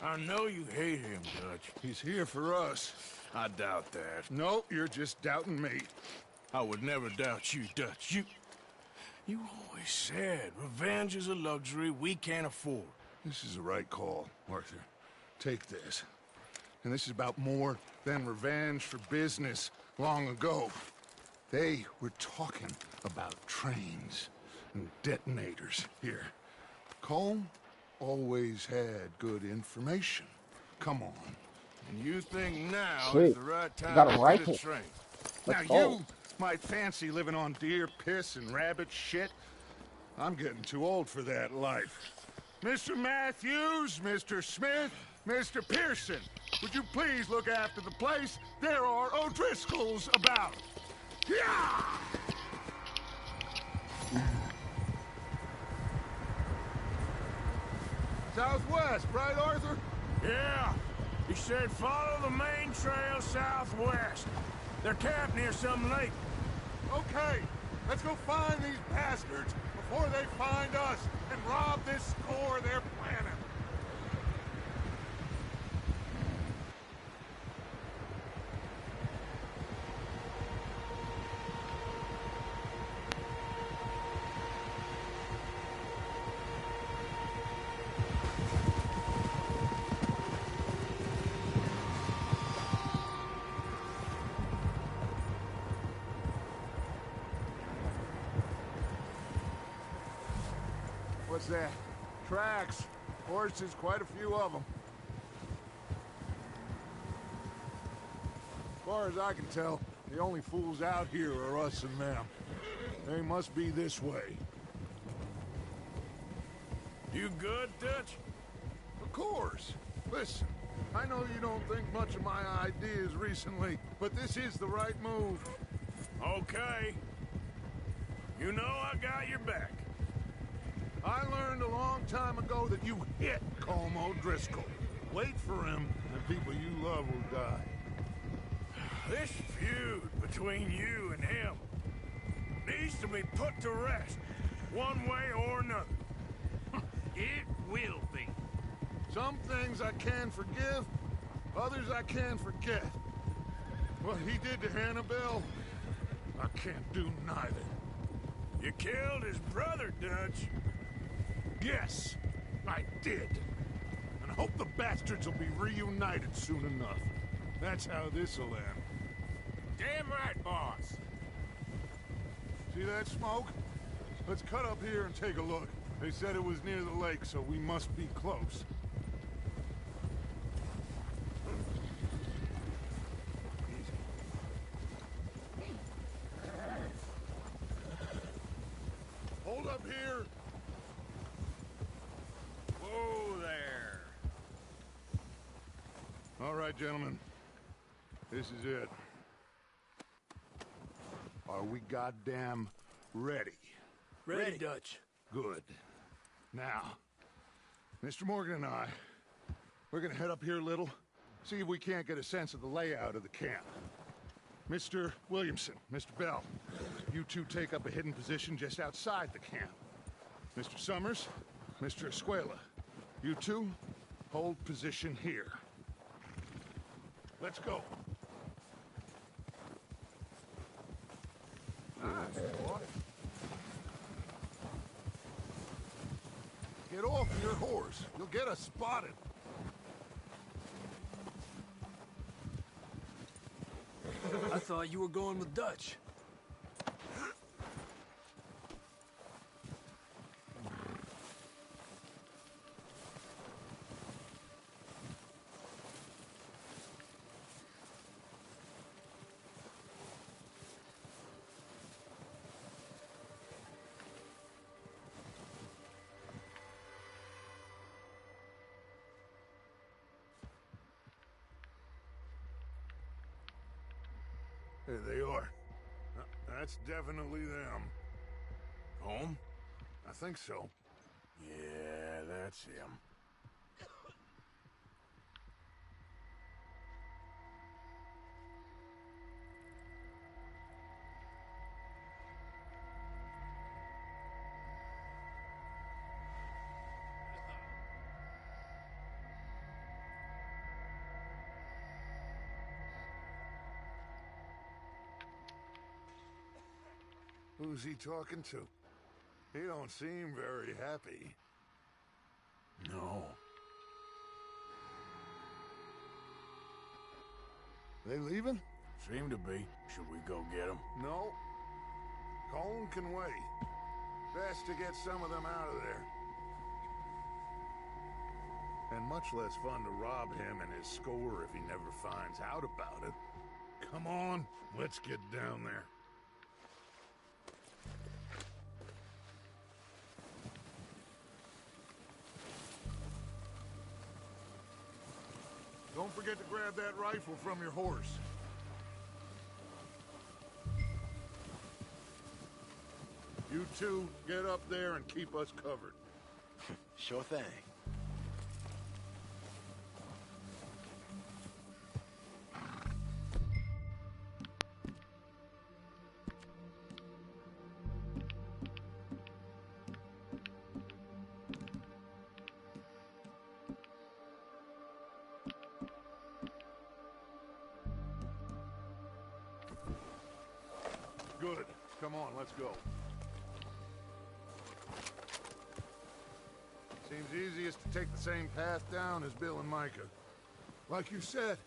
I know you hate him, Dutch. He's here for us. I doubt that. No, you're just doubting me. I would never doubt you, Dutch. You always said revenge is a luxury we can't afford. This is the right call, Arthur. Take this. And this is about more than revenge for business long ago. They were talking about trains and detonators here. Colm always had good information. Come on. And you think now Sweet. is the right time Got a to rifle. get a train. Now Let's go. you might fancy living on deer piss and rabbit shit. I'm getting too old for that life. Mr. Matthews, Mr. Smith, Mr. Pearson, would you please look after the place? There are O'Driscolls about. Yeah! Southwest, right, Arthur? Yeah. He said follow the main trail southwest. They're camped near some lake. Okay, let's go find these bastards before they find us and rob this score they're planning. What's that? Tracks. Horses, quite a few of them. As far as I can tell, the only fools out here are us and them. They must be this way. You good, Dutch? Of course. Listen, I know you don't think much of my ideas recently, but this is the right move. Okay. You know I got your back. I learned a long time ago that you hit Colm O'Driscoll. Wait for him, and people you love will die. This feud between you and him needs to be put to rest, one way or another. It will be. Some things I can forgive, others I can forget. What he did to Annabelle, I can't do neither. You killed his brother, Dutch. Yes, I did. And I hope the bastards will be reunited soon enough. That's how this'll end. Damn right, boss. See that smoke? Let's cut up here and take a look. They said it was near the lake, so we must be close. Hold up here. Whoa there. All right, gentlemen. This is it. Are we goddamn ready? Ready, Dutch. Good. Now, Mr. Morgan and I, we're gonna head up here a little, see if we can't get a sense of the layout of the camp. Mr. Williamson, Mr. Bell, you two take up a hidden position just outside the camp. Mr. Summers, Mr. Escuela, you two hold position here. Let's go. Nice, boy. Get off your horse. You'll get us spotted. I thought you were going with Dutch. There they are. That's definitely them. Home? I think so. Yeah, that's him. Who's he talking to? He don't seem very happy. No. They leaving? Seem to be. Should we go get them? No. Colm can wait. Best to get some of them out of there. And much less fun to rob him and his score if he never finds out about it. Come on, let's get down there. Don't forget to grab that rifle from your horse. You two, get up there and keep us covered. Sure thing. Good. Come on, let's go. Seems easiest to take the same path down as Bill and Micah. Like you said,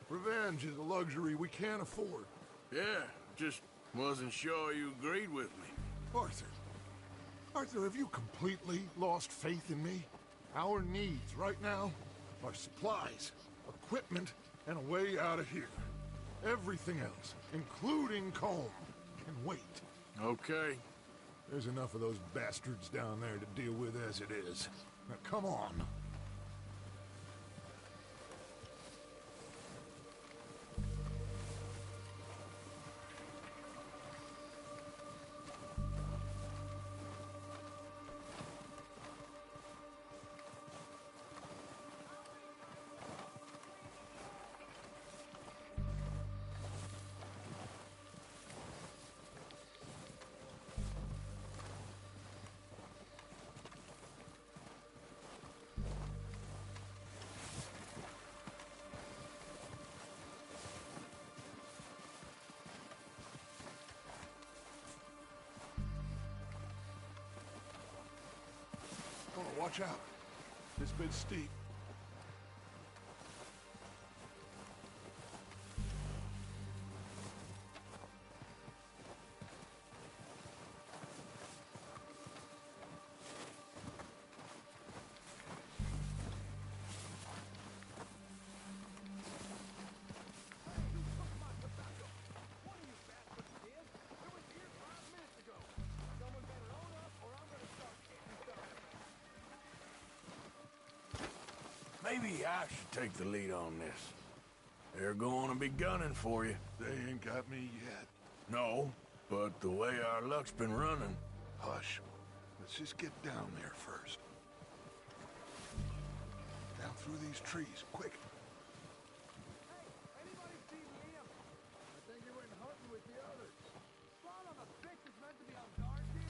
revenge is a luxury we can't afford. Yeah, just wasn't sure you agreed with me. Arthur, Arthur, have you completely lost faith in me? Our needs right now are supplies, equipment, and a way out of here. Everything else, including Colm, can wait. Okay. There's enough of those bastards down there to deal with as it is. Now come on. Watch out. This bit's steep. Maybe I should take the lead on this. They're going to be gunning for you. They ain't got me yet. No, but the way our luck's been running... Hush. Let's just get down there first. Down through these trees, quick. Anybody see Liam? I think he went hunting with the others. Spawn on the bitch is meant to be on guard duty.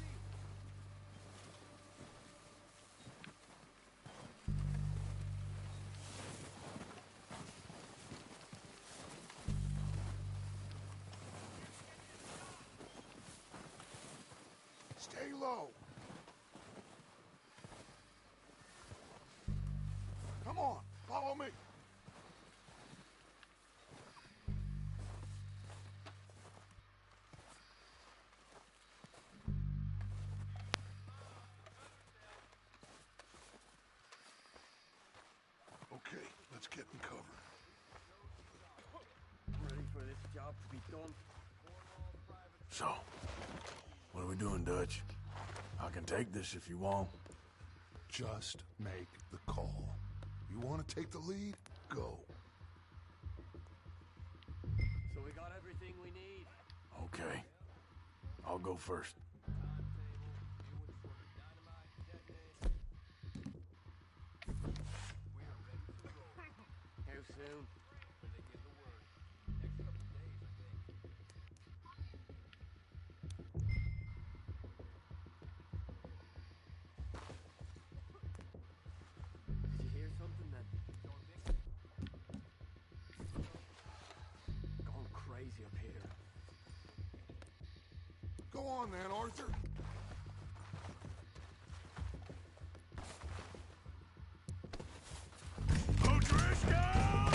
Stay low. Come on, follow me. Okay, let's get in cover. Ready for this job to be done? So, what are we doing, Dutch? I can take this if you want. Just make the call. You want to take the lead? Go. So we got everything we need. Okay. I'll go first. How soon? Did you hear something then? Going crazy up here. Go on then, Arthur. O'Driscoll!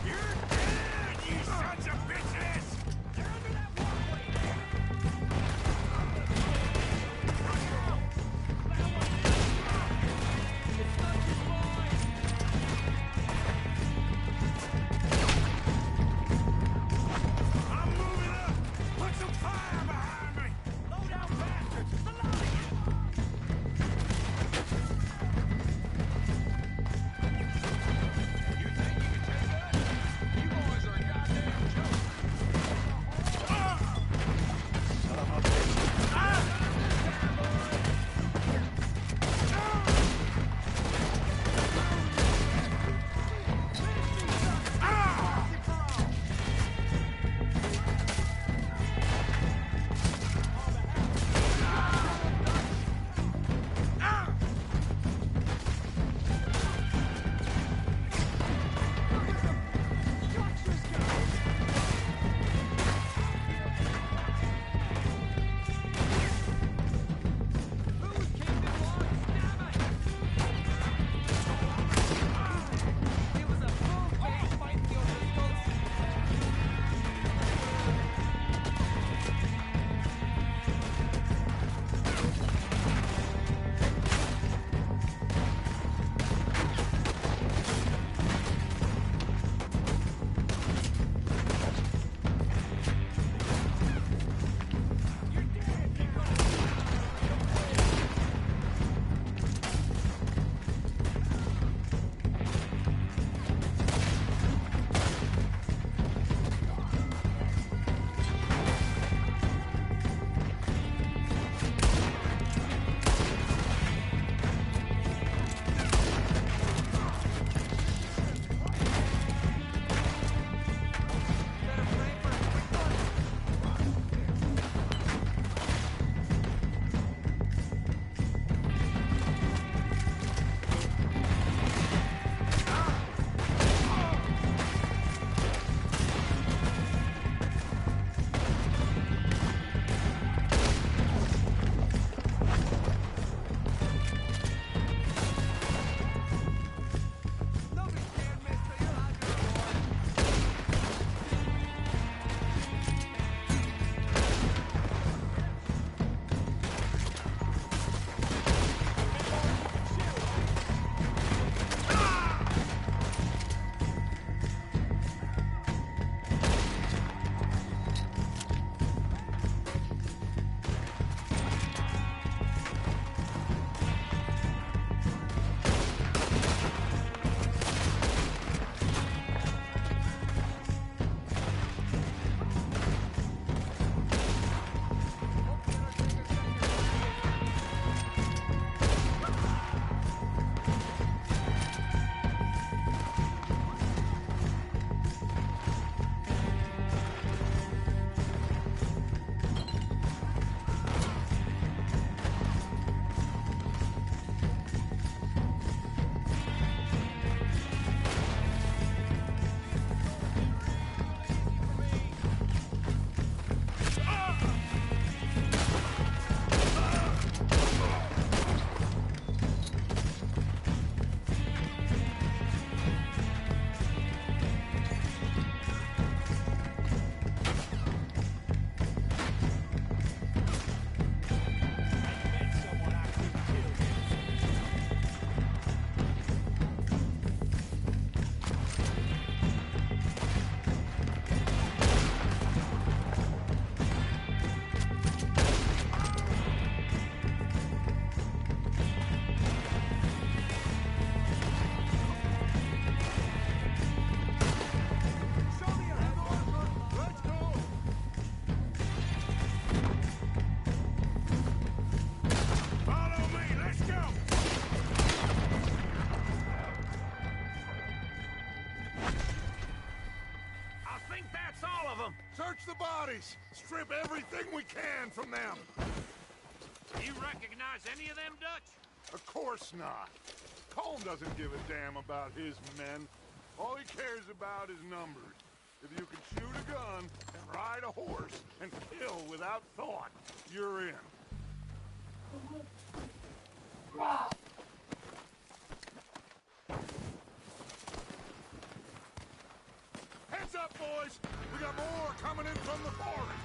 You're dead, you sons of bitches! Get under that walkway there! I'm moving up! Put some fire behind me! Low down fast! Let's strip everything we can from them. You recognize any of them, Dutch? Of course not. Colm doesn't give a damn about his men. All he cares about is numbers. If you can shoot a gun and ride a horse and kill without thought, you're in. Heads up, boys! We got more coming in from the forest!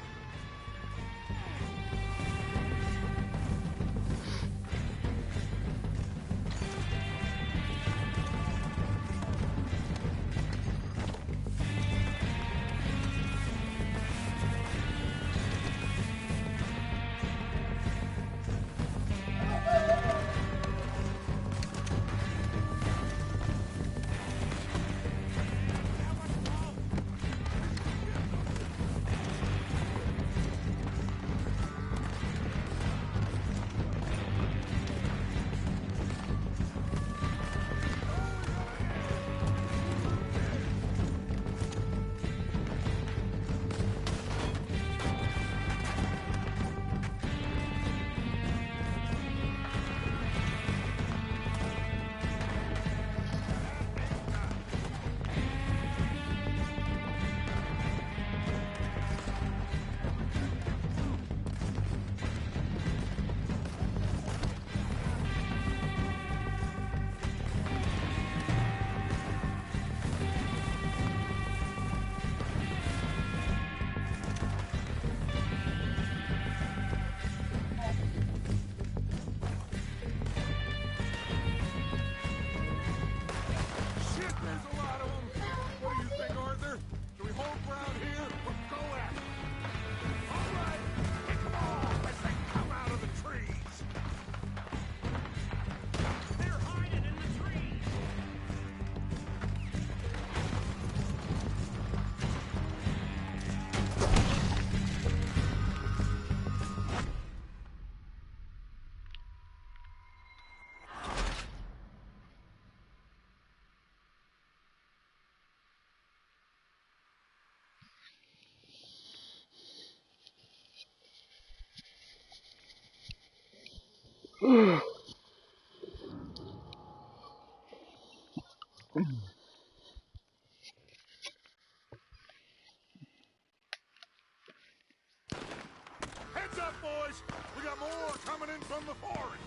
Heads up, boys! We got more coming in from the forest!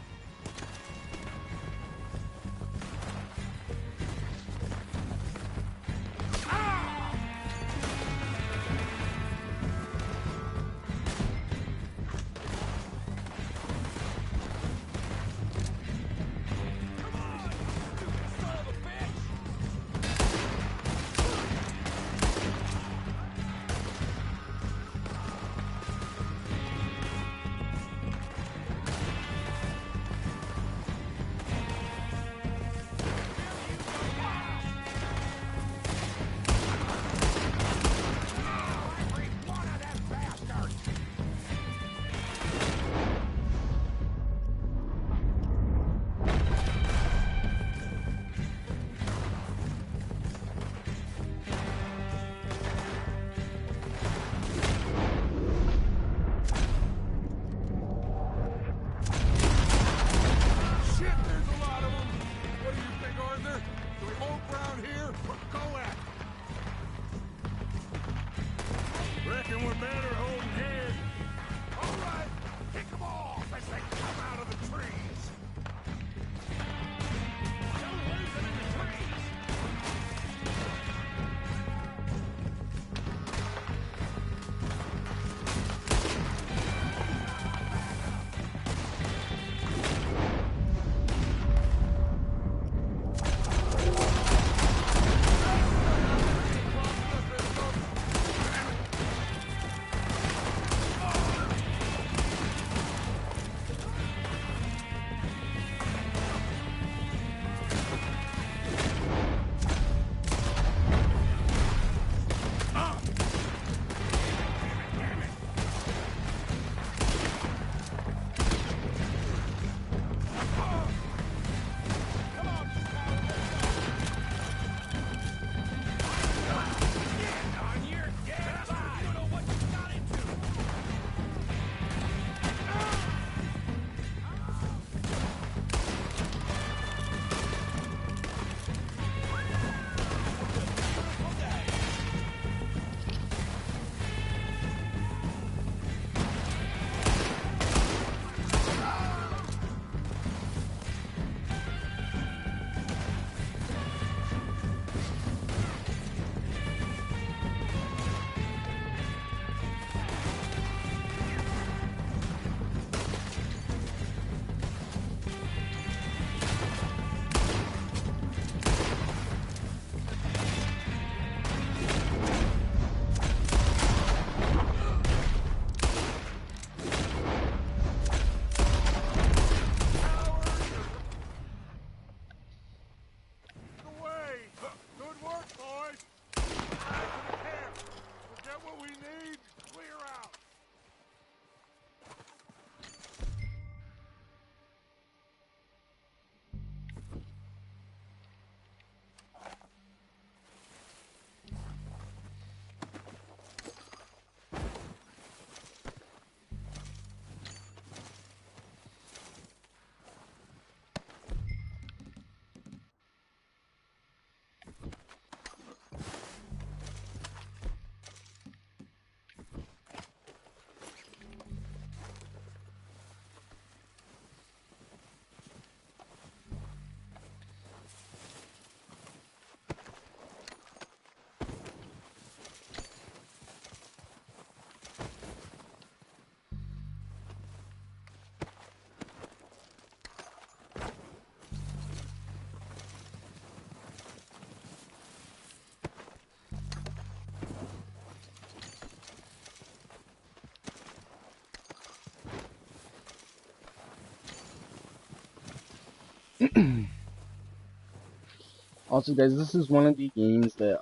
Also, guys, this is one of the games that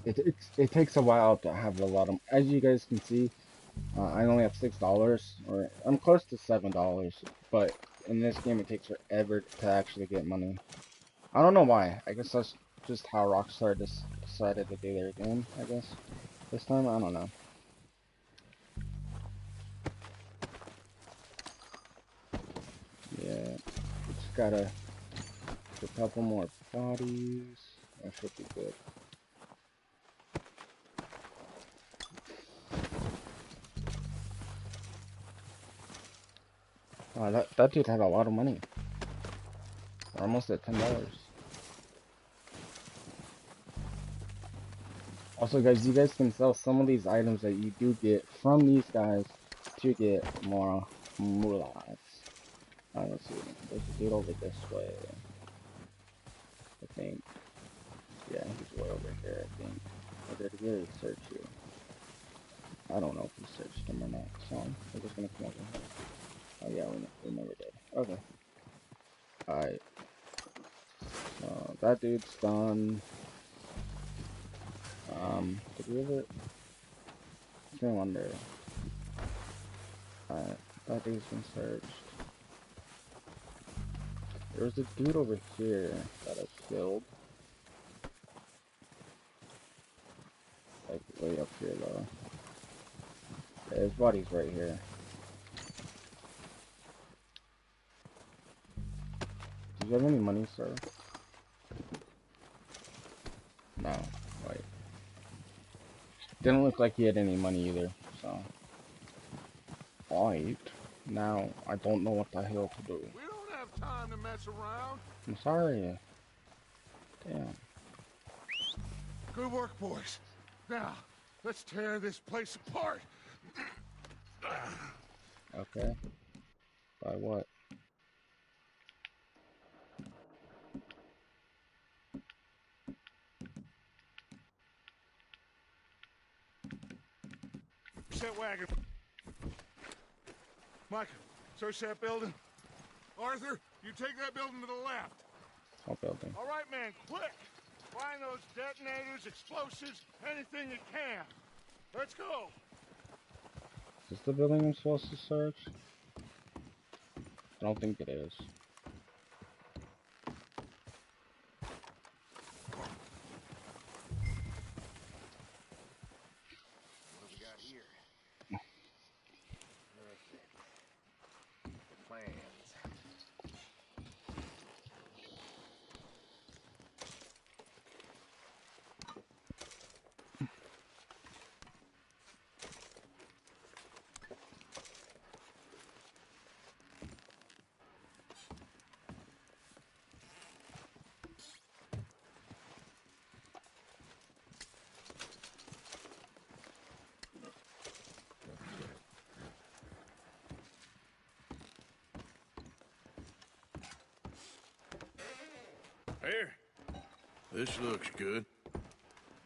it takes a while to have a lot of. As you guys can see, I only have $6, or I'm close to $7. But in this game, it takes forever to actually get money. I don't know why. I guess that's just how Rockstar decided to do their game. I guess this time, I don't know. Yeah, just gotta get a couple more bodies. That should be good. Wow, that dude had a lot of money. We're almost at $10. Also, guys, you guys can sell some of these items that you do get from these guys to get more moolahs. Let's see. There's a dude over this way. I think. Yeah, he's way over here, I think. Or did he really search you? I don't know if we searched him or not, so we're just gonna come over here. Oh yeah, we never did. Okay. Alright. So that dude's done. Did we ever? I wonder. Alright, that dude's been searched. There's a dude over here that I killed. Like way up here though. Yeah, his body's right here. Do you have any money, sir? No. Wait. Didn't look like he had any money either, so. Right. Now, I don't know what the hell to do. We don't have time to mess around. I'm sorry. Damn. Good work, boys. Now, let's tear this place apart. Okay. By what? Set wagon. Micah, search that building. Arthur, you take that building to the left. What building? All right, man, quick. Find those detonators, explosives, anything you can. Let's go. Is this the building I'm supposed to search? I don't think it is. What do we got here? Plans. Here. This looks good.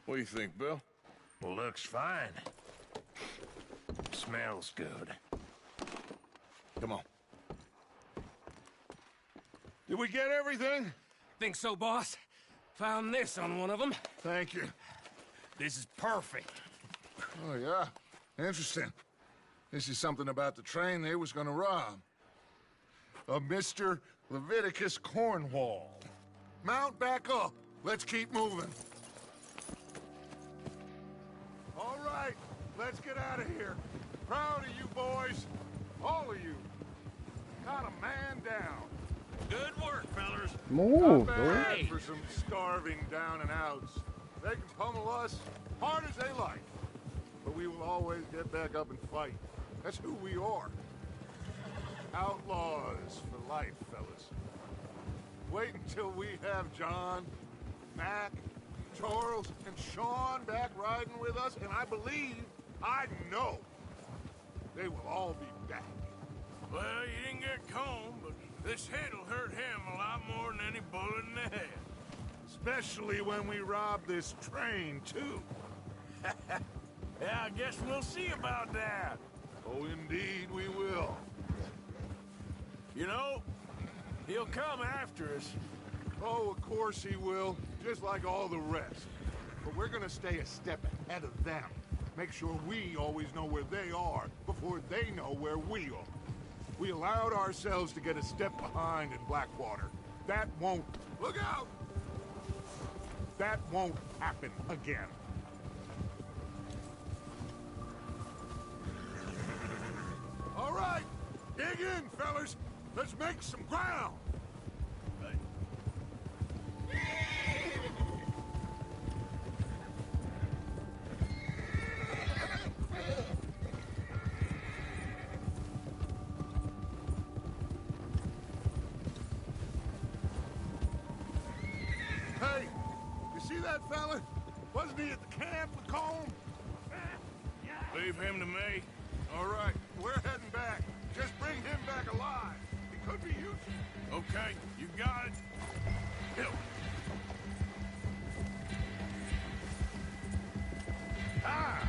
What do you think, Bill? Well, looks fine. Smells good. Come on. Did we get everything? Think so, boss. Found this on one of them. Thank you. This is perfect. Oh, yeah? Interesting. This is something about the train they was gonna rob. A Mr. Leviticus Cornwall. Mount back up. Let's keep moving. All right, let's get out of here. Proud of you boys. All of you. Got a man down. Good work, fellas. Move, Not dude. bad for some starving down and outs. They can pummel us hard as they like. But we will always get back up and fight. That's who we are. Outlaws for life, fellas. Wait until we have John, Mac, Charles, and Sean back riding with us, and I believe, I know, they will all be back. Well, you didn't get Combe, but this hit'll hurt him a lot more than any bullet in the head. Especially when we rob this train, too. Yeah, I guess we'll see about that. Oh, indeed we will. You know, He'll come after us. Oh, of course he will, just like all the rest. But we're gonna stay a step ahead of them. Make sure we always know where they are before they know where we are. We allowed ourselves to get a step behind in Blackwater. That won't... Look out! That won't happen again. All right, dig in, fellas. Let's make some ground. Hey, you see that fella? Wasn't he at the camp with Colm? Leave him to me. All right, we're heading back. Just bring him back alive. He could be useful. Okay, you got it. Hill. Ah!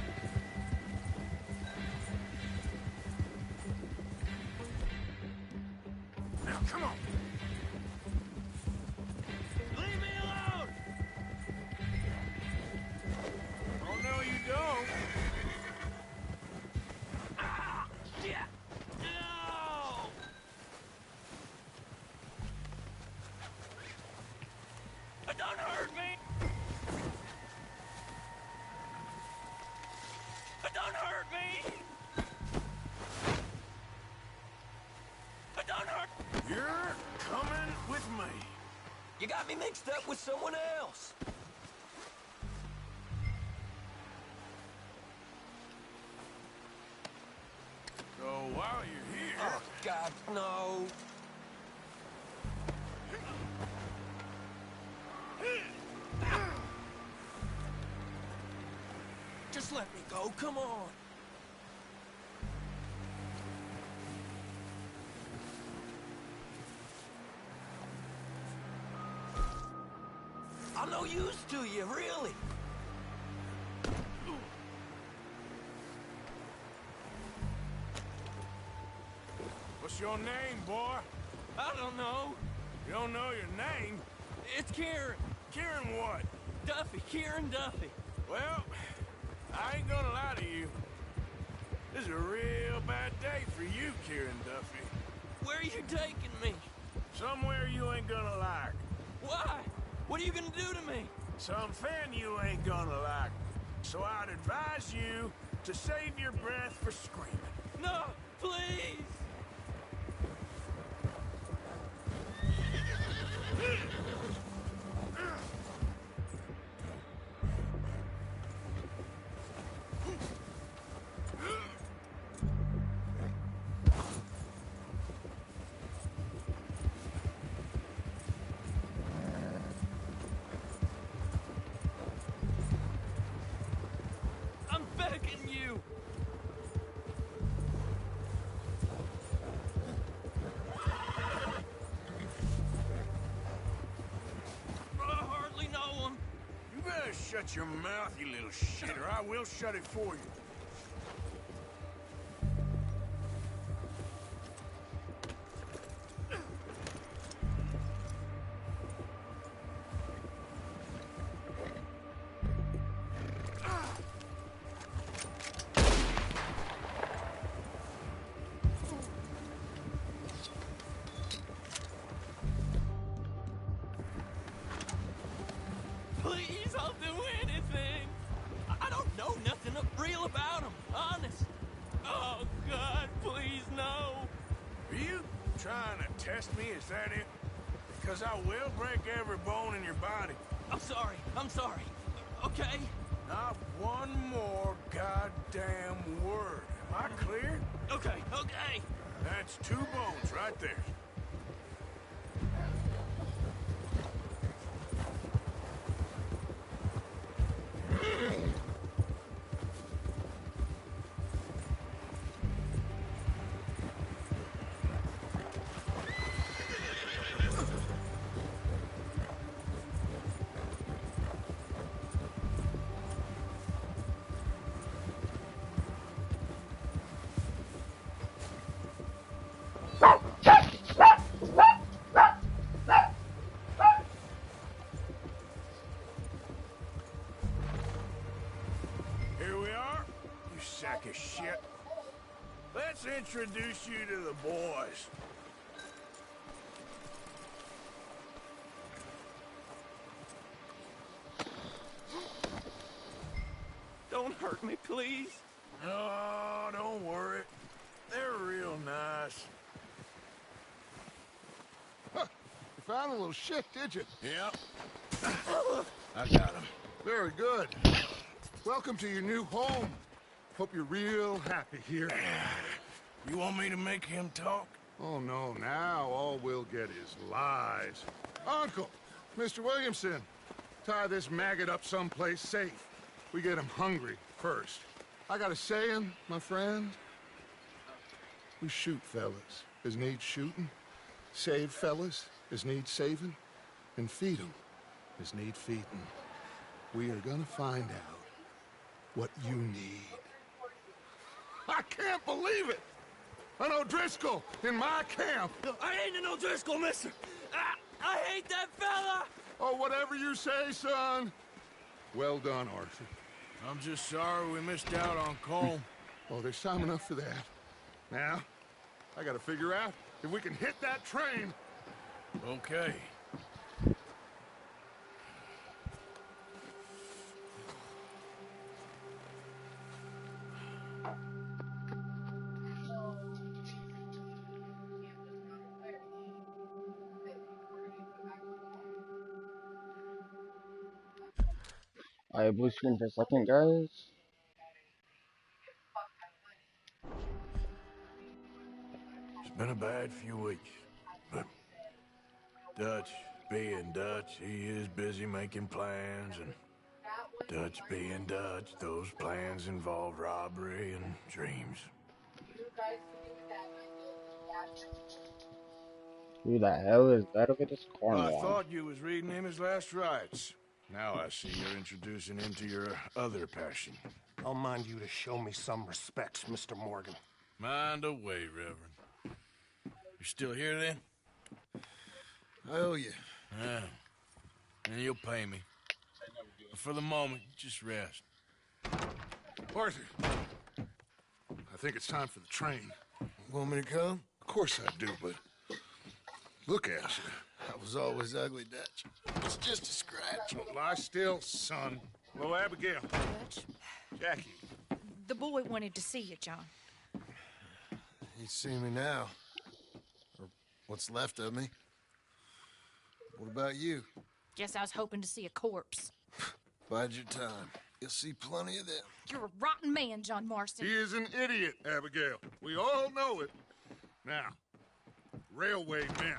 Now, come on. Leave me alone! Oh, no, you don't. Ah! Yeah! No! Don't hurt me! Don't hurt me! Don't hurt... You're coming with me. You got me mixed up with someone else. So while you're here... Oh, God, no. Just let me go, come on. I'm no use to you, really. What's your name, boy? I don't know. You don't know your name? It's Kieran. Kieran what? Duffy, Kieran Duffy. Well, I ain't gonna lie to you. This is a real bad day for you, Kieran Duffy. Where are you taking me? Somewhere you ain't gonna like. Why? What are you gonna do to me? Something you ain't gonna like. So I'd advise you to save your breath for screaming. No, please! I'm begging you! I hardly know him. You better shut your mouth, you little shit, or I will shut it for you. Please, I'll do anything. I don't know nothing real about him, honest. Oh, God, please, no. Are you trying to test me? Is that it? Because I will break every bone in your body. I'm sorry, okay? Not one more goddamn word. Am I clear? Okay. That's 2 bones right there. of shit. Let's introduce you to the boys. Don't hurt me, please. Oh, don't worry. They're real nice. Huh. You found a little shit, did you? Yep. I got him. Very good. Welcome to your new home. Hope you're real happy here. You want me to make him talk? Oh, no. Now all we'll get is lies. Uncle, Mr. Williamson, tie this maggot up someplace safe. We get him hungry first. I got a saying, my friend. We shoot fellas as need shooting, save fellas as need saving, and feed them as need feeding. We are gonna find out what you need. I can't believe it! An O'Driscoll in my camp! I ain't an O'Driscoll, mister! I hate that fella! Oh, whatever you say, son. Well done, Arthur. I'm just sorry we missed out on Cole. Oh, there's time enough for that. Now, I gotta figure out if we can hit that train. Okay. Alright, blue screen for a second, guys. It's been a bad few weeks, but Dutch being Dutch, he is busy making plans, and Dutch being Dutch, those plans involve robbery and dreams. Who the hell is that over this corner? I thought you was reading him his last rites. Now I see you're introducing him to your other passion. I'll mind you to show me some respect, Mr. Morgan. Mind away, Reverend. You still here, then? I owe you. Yeah. And you'll pay me. But for the moment, just rest. Arthur, I think it's time for the train. Want me to come? Of course I do, but look at you. I was always ugly, Dutch. It's just a scratch. Don't lie still, son. Hello, Abigail. Dutch, Jackie. the boy wanted to see you, John. He's seen me now. Or what's left of me. What about you? Guess I was hoping to see a corpse. Bide your time. You'll see plenty of them. You're a rotten man, John Marston. He is an idiot, Abigail. We all know it. Now, railway men.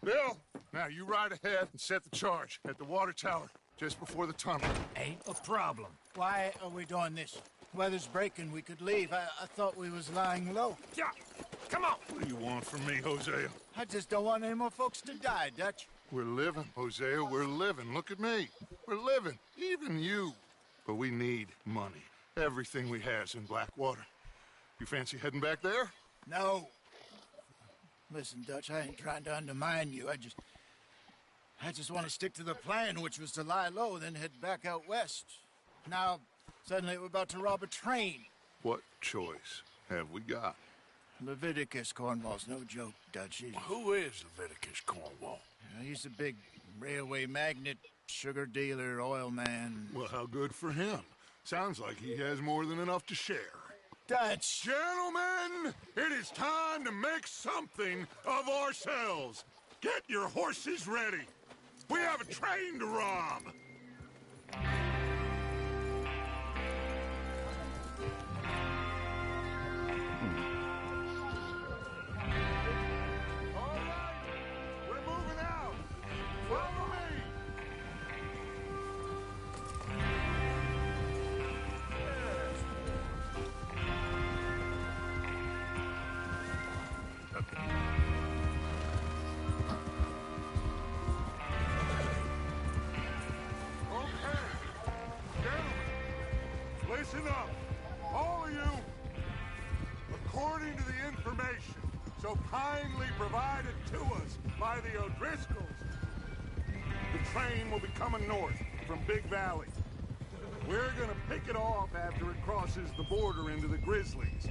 Bill, now you ride ahead and set the charge at the water tower just before the tunnel. Ain't a problem. Why are we doing this? Weather's breaking. We could leave. I thought we was lying low. Yeah, come on. What do you want from me, Hosea? I just don't want any more folks to die, Dutch. We're living, Hosea. We're living. Look at me. We're living. Even you. But we need money. Everything we has in Blackwater. You fancy heading back there? No. Listen, Dutch, I ain't trying to undermine you. I just want to stick to the plan, which was to lie low, then head back out west. Now, suddenly we're about to rob a train. What choice have we got? Leviticus Cornwall's no joke, Dutch. Who is Leviticus Cornwall? He's a big railway magnate, sugar dealer, oil man. Well, how good for him. Sounds like he has more than enough to share. Dutch! Gentlemen, it is time to make something of ourselves. Get your horses ready. We have a train to rob. All right, we're moving out. Follow me. Listen up, all of you. According to the information so kindly provided to us by the O'Driscolls, the train will be coming north from Big Valley. We're gonna pick it off after it crosses the border into the Grizzlies.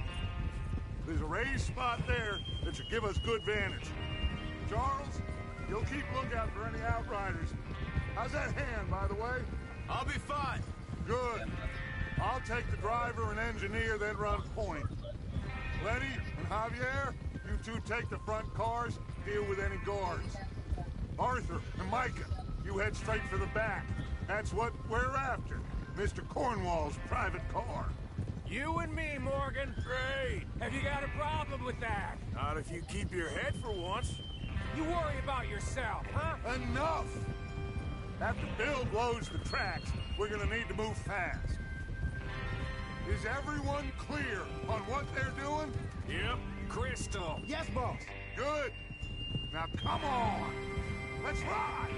There's a raised spot there that should give us good vantage. Charles, you'll keep lookout for any outriders. How's that hand, by the way? I'll be fine. Good. I'll take the driver and engineer, then run point. Lenny and Javier, you two take the front cars, deal with any guards. Arthur and Micah, you head straight for the back. That's what we're after. Mr. Cornwall's private car. You and me, Morgan. Great. Have you got a problem with that? Not if you keep your head for once. You worry about yourself, huh? Enough! After Bill blows the tracks, we're gonna need to move fast. Is everyone clear on what they're doing? Yep. Crystal. Yes, boss. Good. Now come on. Let's ride.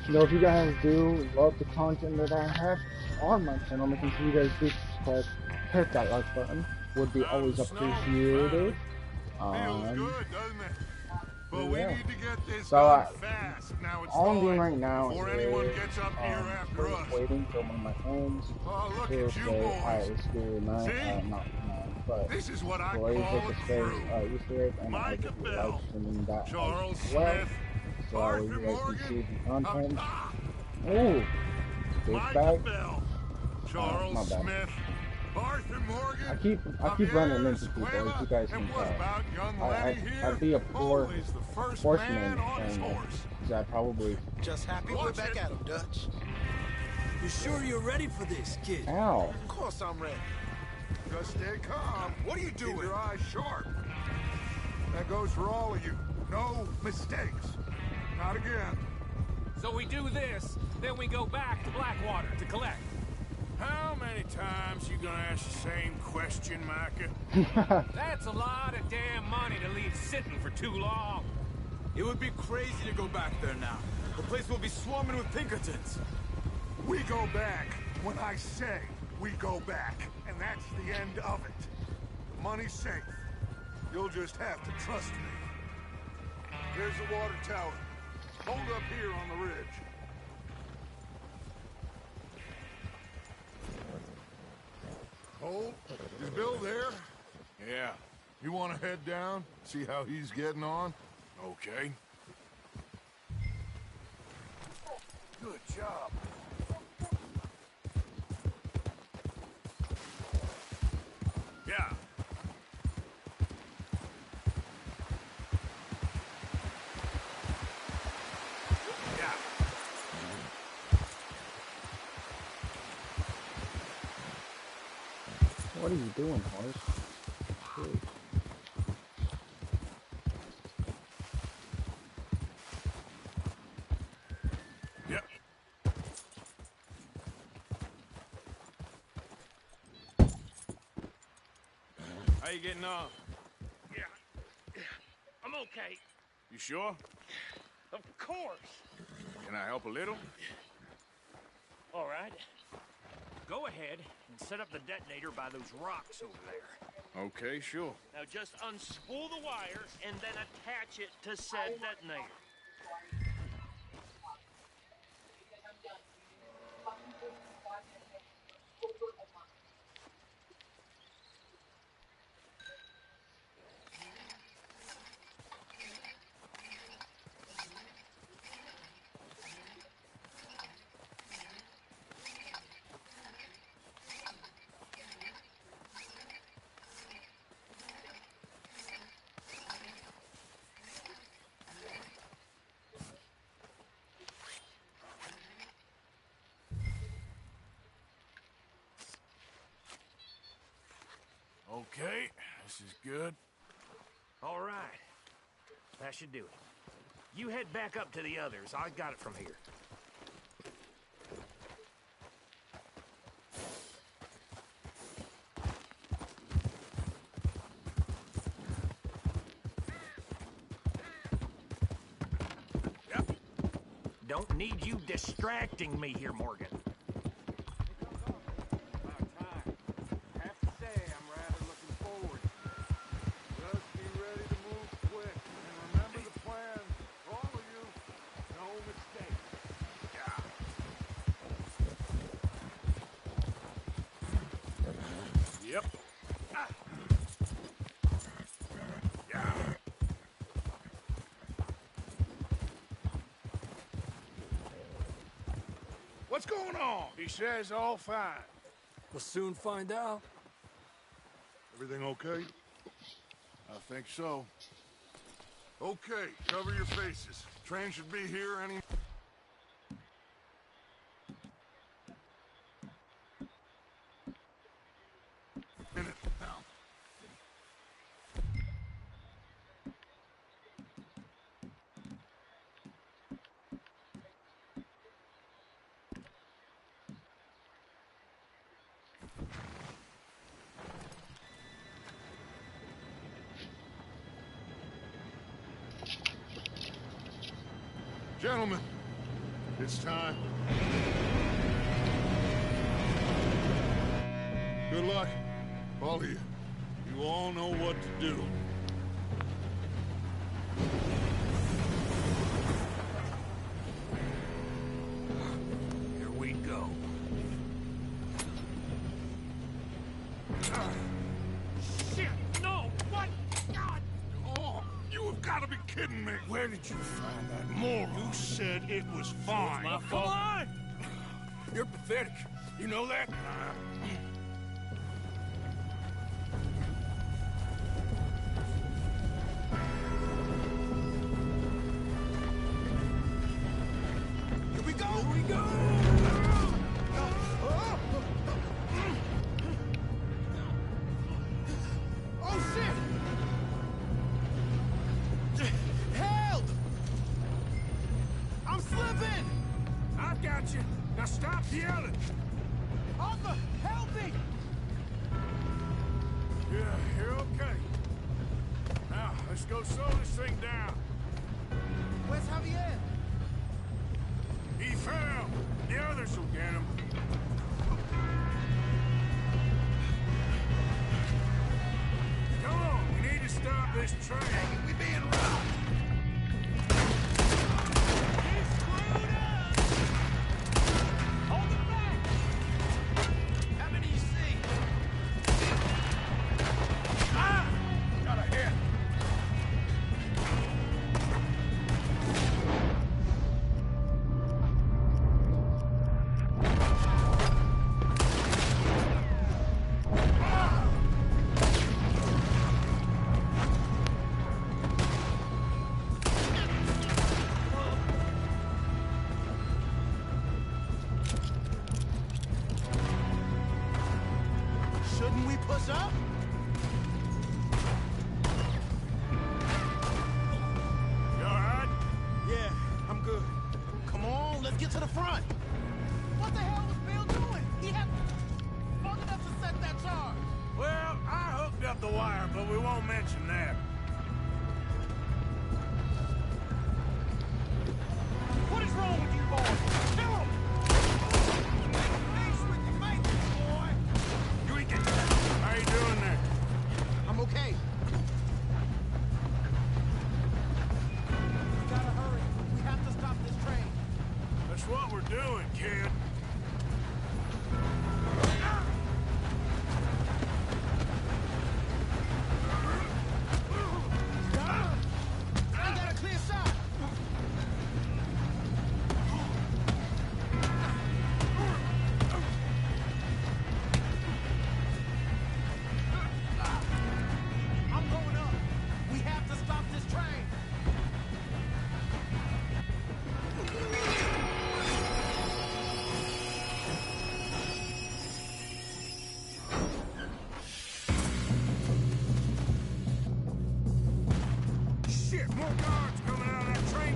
You know, if you guys do love the content that I have on my channel, making sure you guys do subscribe, hit that like button, would be always appreciated. Feels good, doesn't it? But we need to get this So, done fast. Now it's all I'm doing time right now before is anyone gets up here after us. waiting for one of my friends Oh, look to at you say, boys. alright, let's do not tonight, but This is what I Blaze call with a the space, crew. Easter egg, and I Micah will be Bell, live streaming that Charles as well. Smith, So Arthur you guys Morgan, can see the content. top. Ooh, big Micah bag. Bell, Charles my bad. Smith, Arthur Morgan. I keep running into people, as you guys can And what tell. about young Lenny here? I'd be a poor Always the first horseman man on his and horse. I probably. Just happy we're back at him, Dutch. You sure you're ready for this, kid? Ow. Of course I'm ready. Just stay calm. What are you doing? Keep your eyes sharp. That goes for all of you. No mistakes. Not again. So we do this, then we go back to Blackwater to collect. How many times you gonna ask the same question, Micah? That's a lot of damn money to leave sitting for too long. It would be crazy to go back there now. The place will be swarming with Pinkertons. We go back when I say we go back, and that's the end of it. The money's safe. You'll just have to trust me. There's the water tower. Hold up here on the ridge. Hold. Is Bill there? Yeah. You want to head down? See how he's getting on? Okay. Good job. Yeah. Yeah. What are you doing, horse? Jeez. Yep. How you getting on? Yeah. I'm okay. You sure? Of course. Can I help a little? All right. Go ahead and set up the detonator by those rocks over there. Okay, sure. Now just unspool the wires and then attach it to said detonator. Okay, this is good. All right. That should do it. You head back up to the others. I got it from here. Don't need you distracting me here, Morgan. Yep. What's going on? He says all fine. We'll soon find out. Everything okay? I think so. Okay, cover your faces. Train should be here any minute now. Gentlemen, it's time. Good luck, all of you. You all know what to do. Here we go. Shit! No! What? God! Oh, you have got to be kidding me. Where did you find that moron? You said it was fine. My fault. Come on! You're pathetic. You know that? Here we go! Here we go! Oh, shit! Help! I'm slipping! I got you. Now stop yelling. Arthur, help me! Yeah, you're okay. Now, let's go slow this thing down. Where's Javier? He fell. The others will get him. Come on, we need to stop this train. We being robbed! Hold it back! How many you see? Ah! Got a hit! Shouldn't we push up? You all right? Yeah, I'm good. Come on, let's get to the front. What the hell was Bill doing? He had long enough to set that charge. Well, I hooked up the wire, but we won't mention that. What is wrong with you boys? Kill him! Face with your mates, boy! You ain't getting that. How you doing there? I'm okay. We gotta hurry. We have to stop this train. That's what we're doing, kid. I got a clear shot. I'm going up. We have to stop this train. Shit, more guards coming out of that train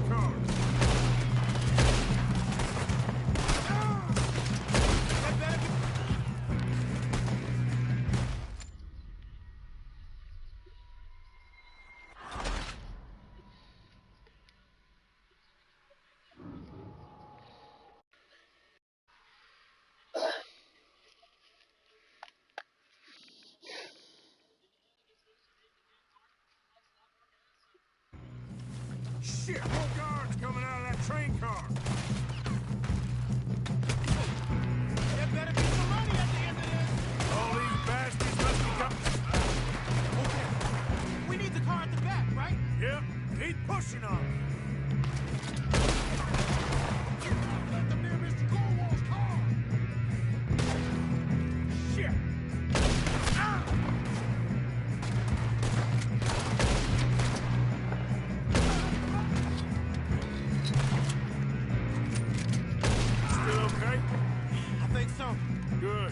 car. There better be some money at the end of this. All these bastards must be coming. Okay. We need the car at the back, right? Yep. Keep pushing on. Let them near Mr. Cornwall's car. Shit. Ah! Still okay? I think so. Good.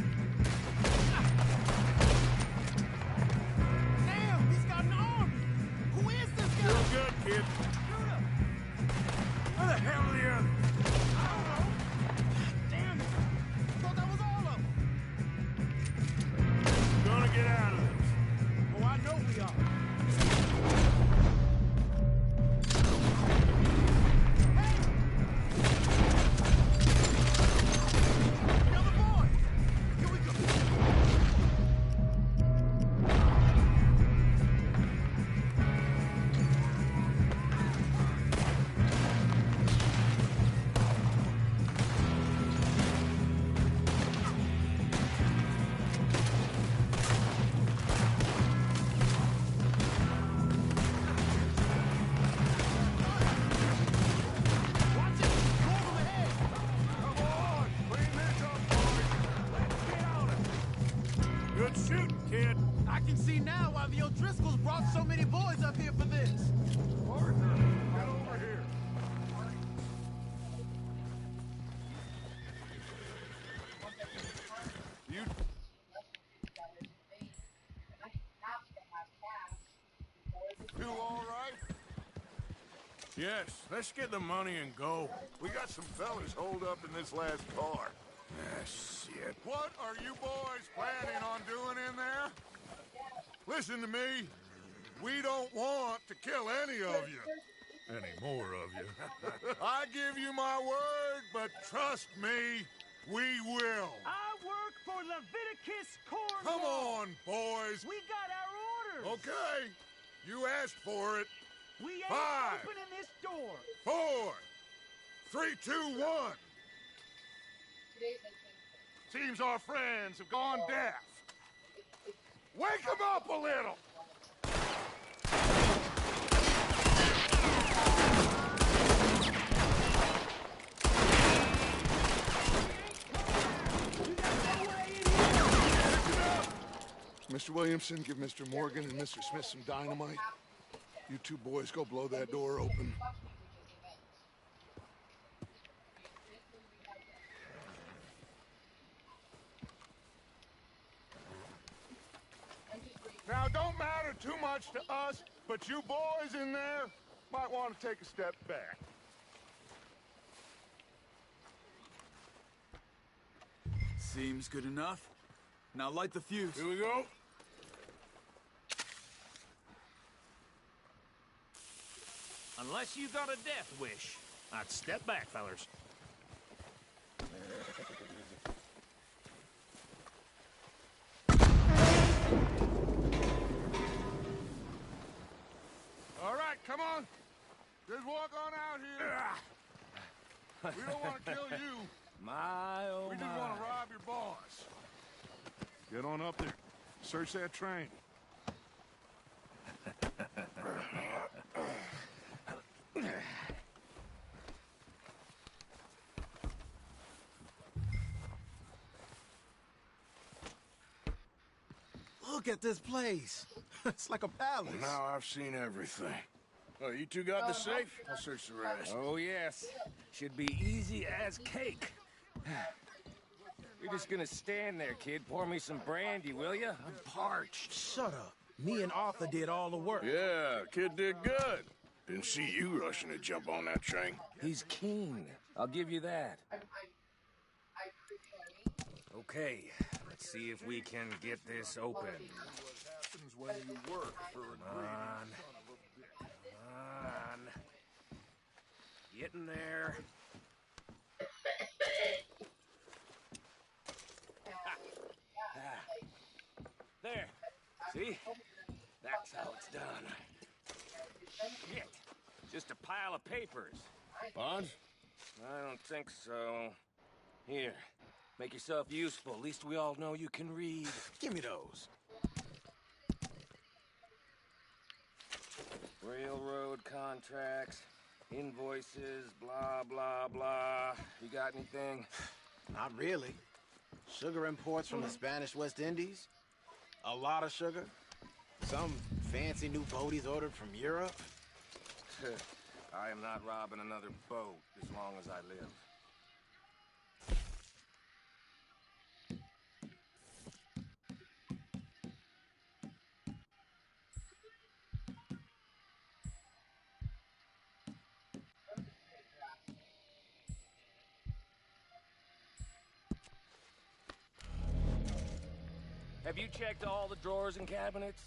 Damn, he's got an army. Who is this guy? You're good, kid. Where the hell are the others? I don't know. Damn it. I thought that was all of them. Gonna get out of this. Oh, I know we are. Good shooting, kid. I can see now why the O'Driscolls brought so many boys up here for this. Arthur, get over here. You... You all right? Yes, let's get the money and go. We got some fellas holed up in this last car. Ah, shit. What are you boys planning on doing in there? Listen to me. We don't want to kill any of you. Any more of you. I give you my word, but trust me, we will. I work for Leviticus Cornwall. Come on, boys. We got our orders. Okay. You asked for it. We ain't 5, opening this door. 4, 3, 2, 1. Seems our friends have gone deaf. Wake them up a little! Mr. Williamson, give Mr. Morgan and Mr. Smith some dynamite. You two boys go blow that door open. Now, it don't matter too much to us, but you boys in there might want to take a step back. Seems good enough. Now light the fuse. Here we go. Unless you got a death wish, I'd step back, fellers. All right, come on. Just walk on out here. We don't want to kill you. My, oh We just want to rob your boss. Get on up there. Search that train. Look at this place. It's like a palace. Well, now I've seen everything. Oh, you two got the safe? I'll search the rest. Oh, yes. Should be easy as cake. You're just gonna stand there, kid. Pour me some brandy, will you? I'm parched. Shut up. Me and Arthur did all the work. Yeah, kid did good. Didn't see you rushing to jump on that train. He's keen. I'll give you that. Okay, let's see if we can get this open. Happens when you work for a Come on. Come on. Get in there. There. See? That's how it's done. Shit. Just a pile of papers. Bonds? I don't think so. Here, make yourself useful. At least we all know you can read. Give me those. Railroad contracts, invoices, blah, blah, blah. You got anything? Not really. Sugar imports from the Spanish West Indies. A lot of sugar. Some fancy new boat he's ordered from Europe. I am not robbing another boat as long as I live. Have you checked all the drawers and cabinets?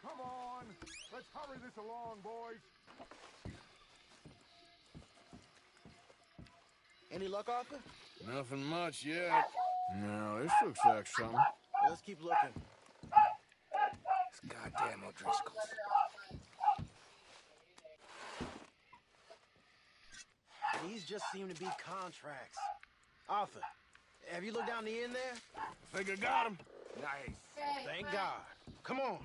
Come on, let's hurry this along, boys. Any luck, Arthur? Nothing much yet. No, this looks like something. Let's keep looking. This goddamn O'Driscolls. These just seem to be contracts. Arthur, have you looked down the end there? I think I got him. Nice. Thank God. Come on.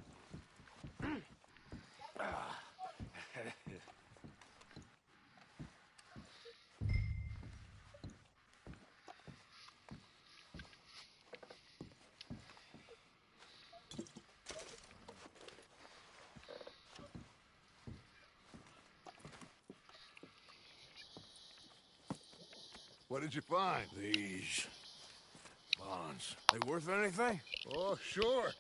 What did you find? These bonds. They worth anything? Oh, sure.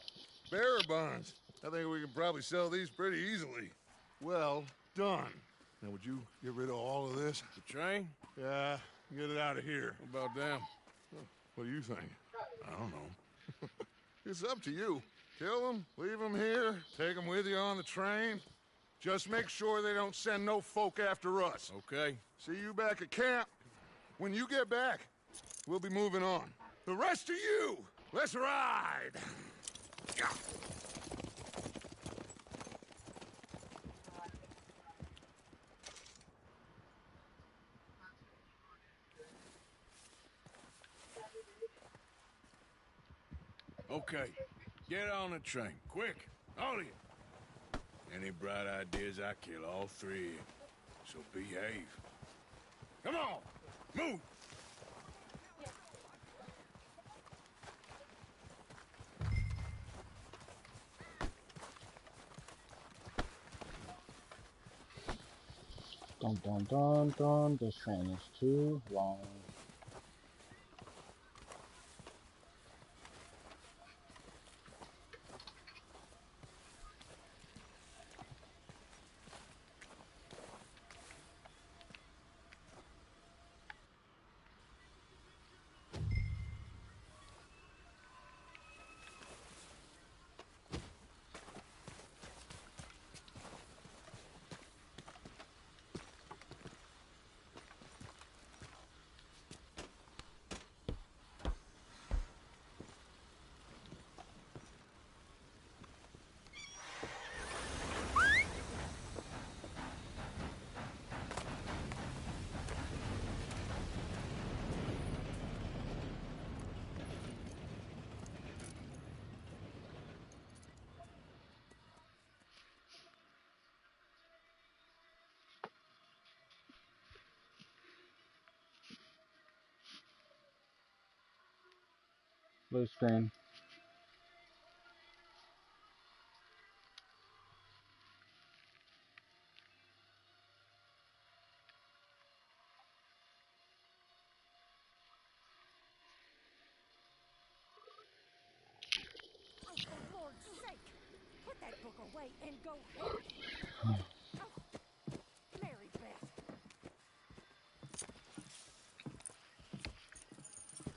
Bearer bonds. I think we can probably sell these pretty easily. Well done. Now, would you get rid of all of this? The train? Yeah, get it out of here. What about them? What do you think? I don't know. It's up to you. Kill them, leave them here, take them with you on the train. Just make sure they don't send no folk after us. Okay. See you back at camp. When you get back, we'll be moving on. The rest of you, let's ride! Okay. Get on the train. Quick. All of you. Any bright ideas, I kill all three of you. So behave. Come on! Move! Dun dun dun dun, this train is too long. Blue screen. Oh, for Lord's sake! Put that book away and go home. Oh, Mary Beth.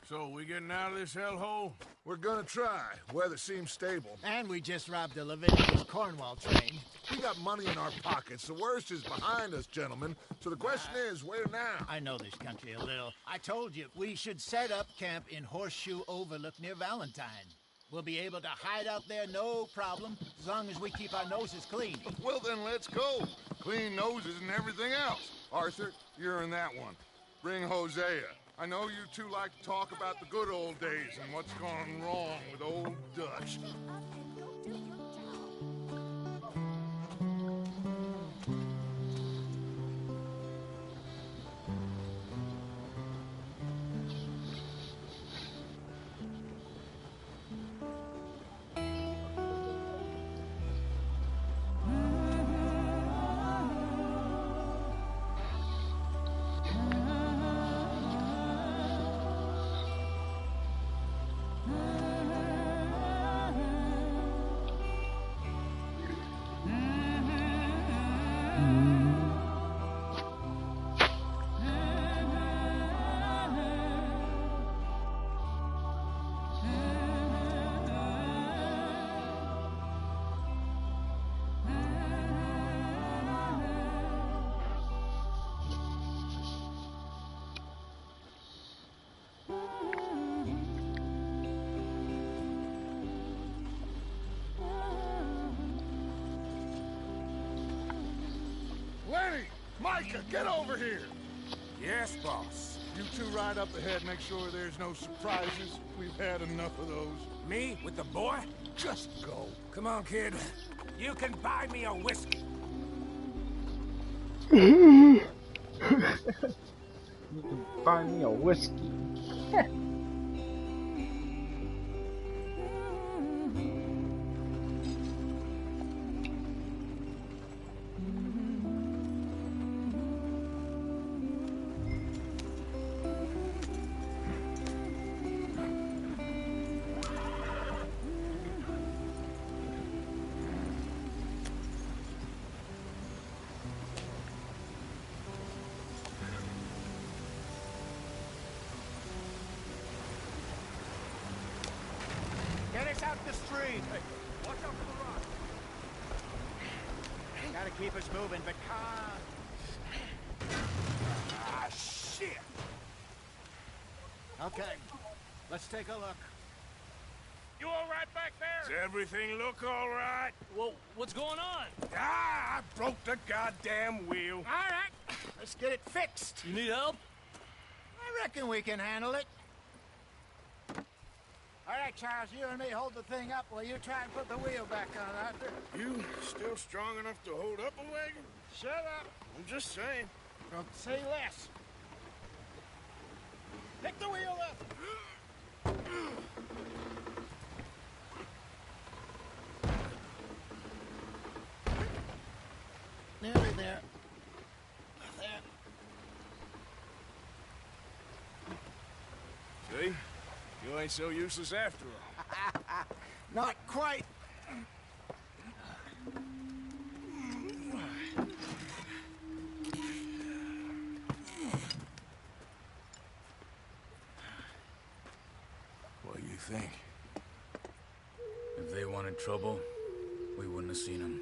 So, we getting out of this hellhole? We're gonna try. Weather seems stable. And we just robbed the Leviticus Cornwall train. We got money in our pockets. The worst is behind us, gentlemen. So the question is, where now? I know this country a little. I told you, we should set up camp in Horseshoe Overlook near Valentine. We'll be able to hide out there no problem, as long as we keep our noses clean. Well, then let's go. Clean noses and everything else. Arthur, you're in that one. Bring Hosea. I know you two like to talk about the good old days and what's gone wrong with old Dutch. Lenny! Micah, get over here! Yes, boss. You two ride up ahead, make sure there's no surprises. We've had enough of those. Me with the boy? Just go. Come on, kid. You can buy me a whiskey. You can buy me a whiskey. Get us out the street. Hey, watch out for the rock. Gotta keep us moving, but calm. Ah, shit! Okay, let's take a look. You all right back there? Does everything look all right? Well, what's going on? Ah, I broke the goddamn wheel. All right, let's get it fixed. You need help? I reckon we can handle it. All right, Charles, you and me hold the thing up while you try and put the wheel back on, Arthur. You still strong enough to hold up a wagon? Shut up. I'm just saying. Don't say less. Pick the wheel up. Nearly there. There. See? You ain't so useless after all. Not quite. What do you think? If they wanted trouble, we wouldn't have seen them.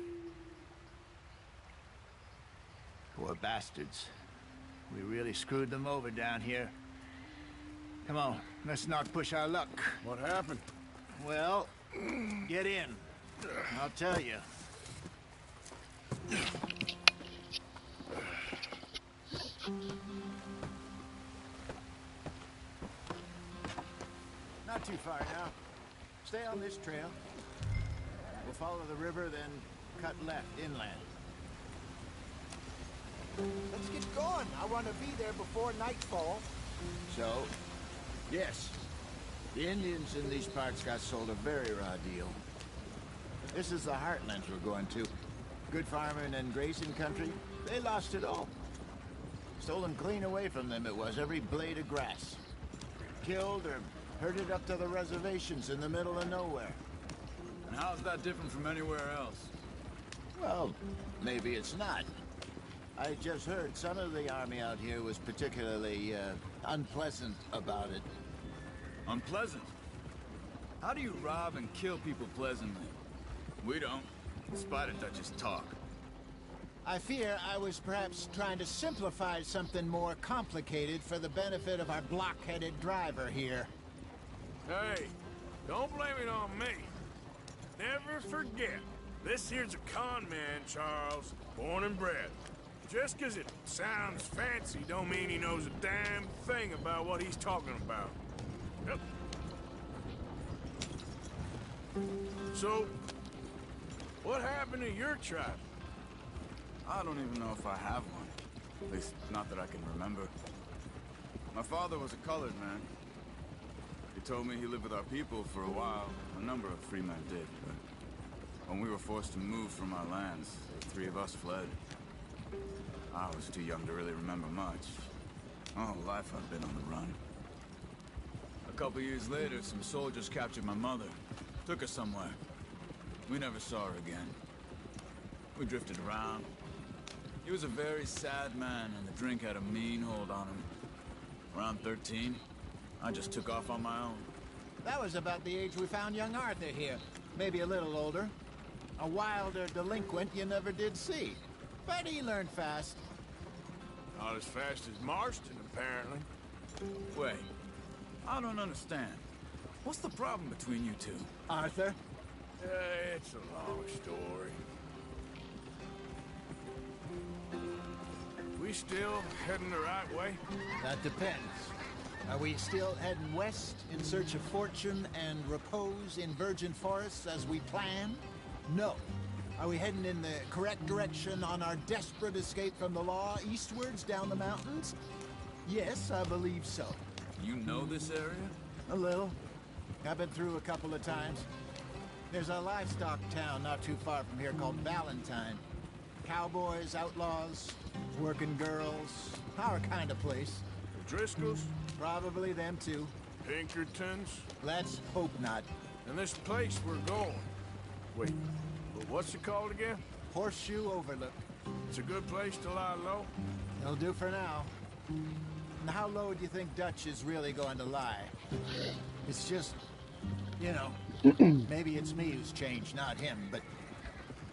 Poor bastards. We really screwed them over down here. Come on, let's not push our luck. What happened? Well, get in. I'll tell you. Not too far now. Stay on this trail. We'll follow the river, then cut left inland. Let's get going. I want to be there before nightfall. So, yes, the Indians in these parts got sold a very raw deal. This is the heartlands we're going to. Good farming and grazing country, they lost it all. Stolen clean away from them it was, every blade of grass. Killed or herded up to the reservations in the middle of nowhere. And how's that different from anywhere else? Well, maybe it's not. I just heard some of the army out here was particularly, unpleasant about it. Unpleasant? How do you rob and kill people pleasantly? We don't, in spite of Dutch's talk. I fear I was perhaps trying to simplify something more complicated for the benefit of our block-headed driver here. Hey, Don't blame it on me. Never forget, this here's a con man, Charles, born and bred. Just 'cause it sounds fancy don't mean he knows a damn thing about what he's talking about. Yep. So, what happened to your tribe? I don't even know if I have one. At least, not that I can remember. My father was a colored man. He told me he lived with our people for a while. A number of free men did, but when we were forced to move from our lands, the three of us fled. I was too young to really remember much. My whole life I've been on the run. A couple years later, some soldiers captured my mother. Took her somewhere. We never saw her again. We drifted around. He was a very sad man, and the drink had a mean hold on him. Around 13, I just took off on my own. That was about the age we found young Arthur here. Maybe a little older. A wilder delinquent you never did see. But he learned fast. Not as fast as Marston, apparently. Wait, I don't understand. What's the problem between you two? Arthur? It's a long story. We still heading the right way? That depends. Are we still heading west in search of fortune and repose in virgin forests as we planned? No. Are we heading in the correct direction on our desperate escape from the law eastwards down the mountains? Yes, I believe so. You know this area? A little. I've been through a couple of times. There's a livestock town not too far from here called Valentine. Cowboys, outlaws, working girls, our kind of place. The Driscolls? Probably them too. Pinkertons? Let's hope not. And this place we're going. Wait, but what's it called again? Horseshoe Overlook. It's a good place to lie low? It'll do for now. And how low do you think Dutch is really going to lie? It's just, you know, maybe it's me who's changed, not him, but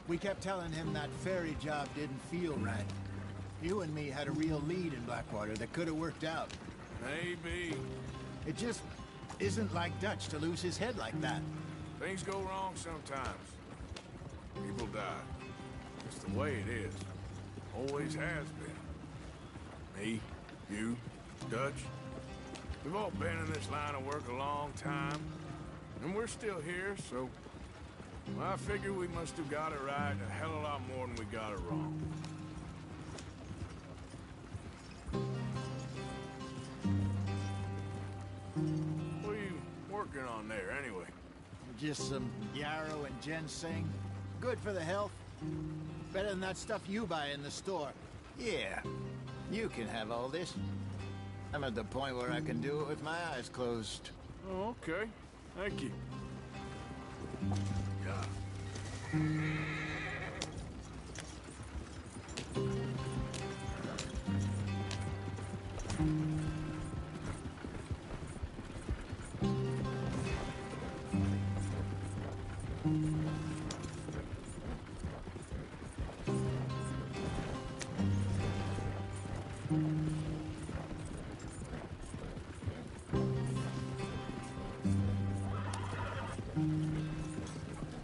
we kept telling him that ferry job didn't feel right. You and me had a real lead in Blackwater that could have worked out. Maybe. It just isn't like Dutch to lose his head like that. Things go wrong sometimes. People die. It's the way it is. Always has been. Me, you, Dutch. We've all been in this line of work a long time. And we're still here, so... well, I figure we must have got it right a hell of a lot more than we got it wrong. What are you working on there, anyway? Just some yarrow and ginseng. Good for the health. Better than that stuff you buy in the store. Yeah, you can have all this. I'm at the point where I can do it with my eyes closed. Oh, okay. Thank you. Yeah.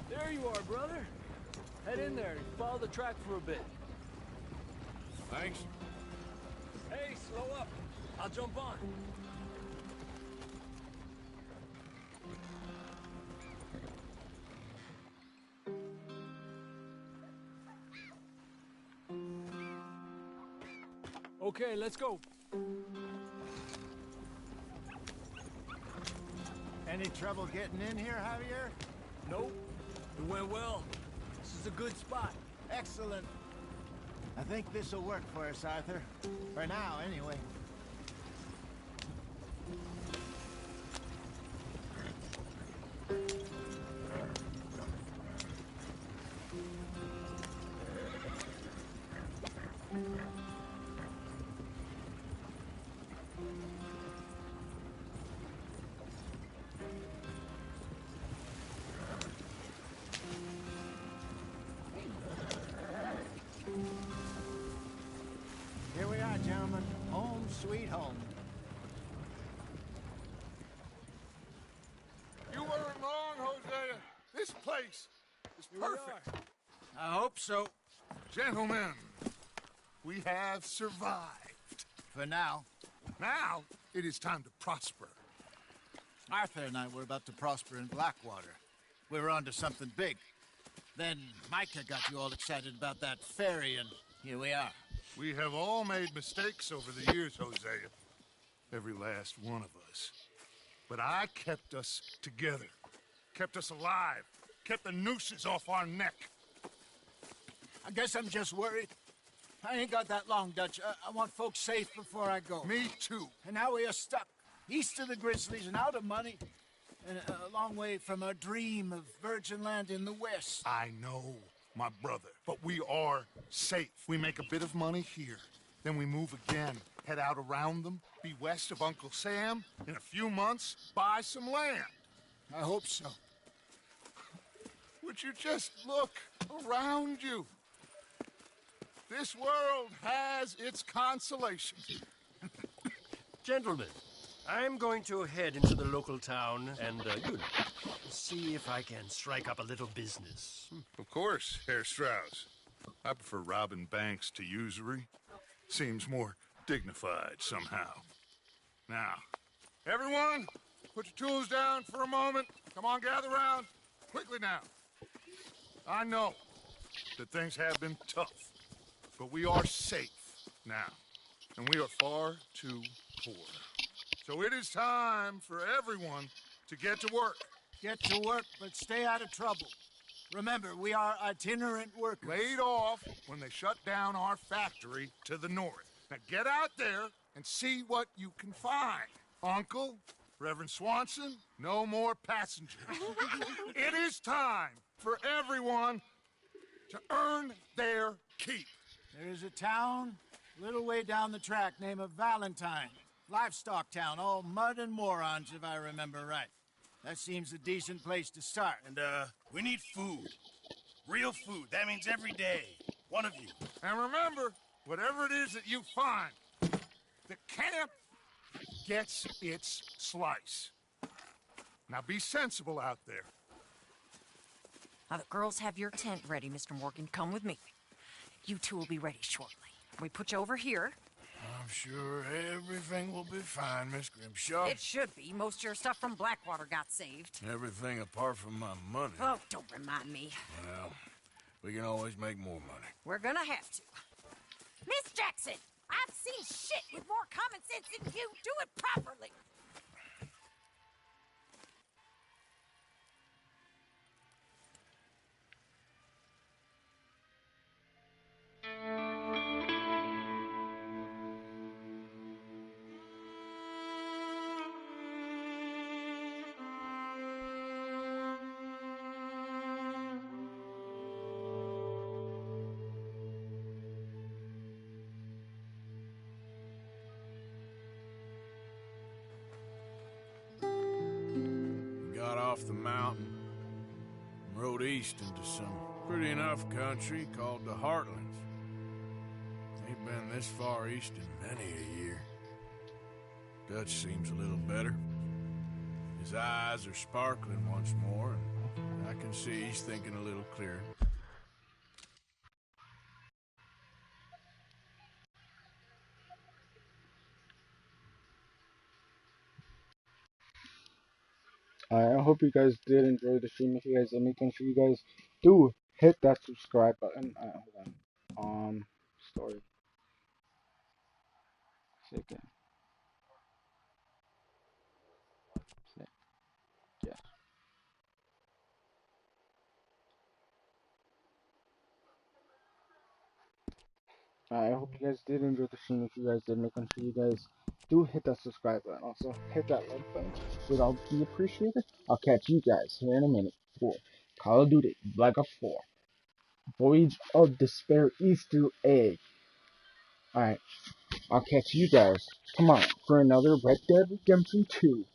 There you are, brother. Head in there and follow the track for a bit. Thanks. Hey, slow up. I'll jump on. Okay, let's go. Any trouble getting in here, Javier? Nope. It went well. This is a good spot. Excellent. I think this'll work for us, Arthur. For now, anyway. Here we are, gentlemen. Home sweet home. You weren't place is perfect. I hope so. Gentlemen, we have survived. For now. Now, it is time to prosper. Arthur and I were about to prosper in Blackwater. We were onto something big. Then Micah got you all excited about that ferry, and here we are. We have all made mistakes over the years, Hosea. Every last one of us. But I kept us together. Kept us alive. Kept the nooses off our neck. I guess I'm just worried. I ain't got that long, Dutch. I want folks safe before I go. Me too. And now we are stuck. East of the Grizzlies and out of money. And a long way from our dream of virgin land in the west. I know, my brother. But we are safe. We make a bit of money here. Then we move again. Head out around them. Be west of Uncle Sam. In a few months, buy some land. I hope so. Would you just look around you? This world has its consolations. Gentlemen, I'm going to head into the local town and, see if I can strike up a little business. Of course, Herr Strauss. I prefer robbing banks to usury. Seems more dignified somehow. Now, everyone, put your tools down for a moment. Come on, gather round. Quickly now. I know that things have been tough, but we are safe now, and we are far too poor. So it is time for everyone to get to work. Get to work, but stay out of trouble. Remember, we are itinerant workers. Laid off when they shut down our factory to the north. Now get out there and see what you can find. Uncle, Reverend Swanson, no more passengers. It is time for everyone to earn their keep. There is a town a little way down the track named Valentine. Livestock town, all mud and morons, if I remember right. That seems a decent place to start. And, we need food. Real food. That means every day. One of you. And remember, whatever it is that you find, the camp gets its slice. Now be sensible out there. Now, the girls have your tent ready, Mr. Morgan. Come with me. You two will be ready shortly. We put you over here. I'm sure everything will be fine, Miss Grimshaw. It should be. Most of your stuff from Blackwater got saved. Everything apart from my money. Oh, don't remind me. Well, we can always make more money. We're gonna have to. Miss Jackson, I've seen shit with more common sense than you. Do it properly. Off the mountain and rode east into some pretty enough country called the Heartlands. Ain't been this far east in many a year. Dutch seems a little better. His eyes are sparkling once more, and I can see he's thinking a little clearer. I hope you guys did enjoy the stream. If you guys did, make sure you guys do hit that subscribe button. Hold on. Story. Second. Yeah. I hope you guys did enjoy the stream. If you guys did, make sure you guys do hit that subscribe button. Also, hit that like button. Would all be appreciated. I'll catch you guys here in a minute for Call of Duty Black Ops 4 Voyage of Despair Easter egg. Alright, I'll catch you guys tomorrow for another Red Dead Redemption 2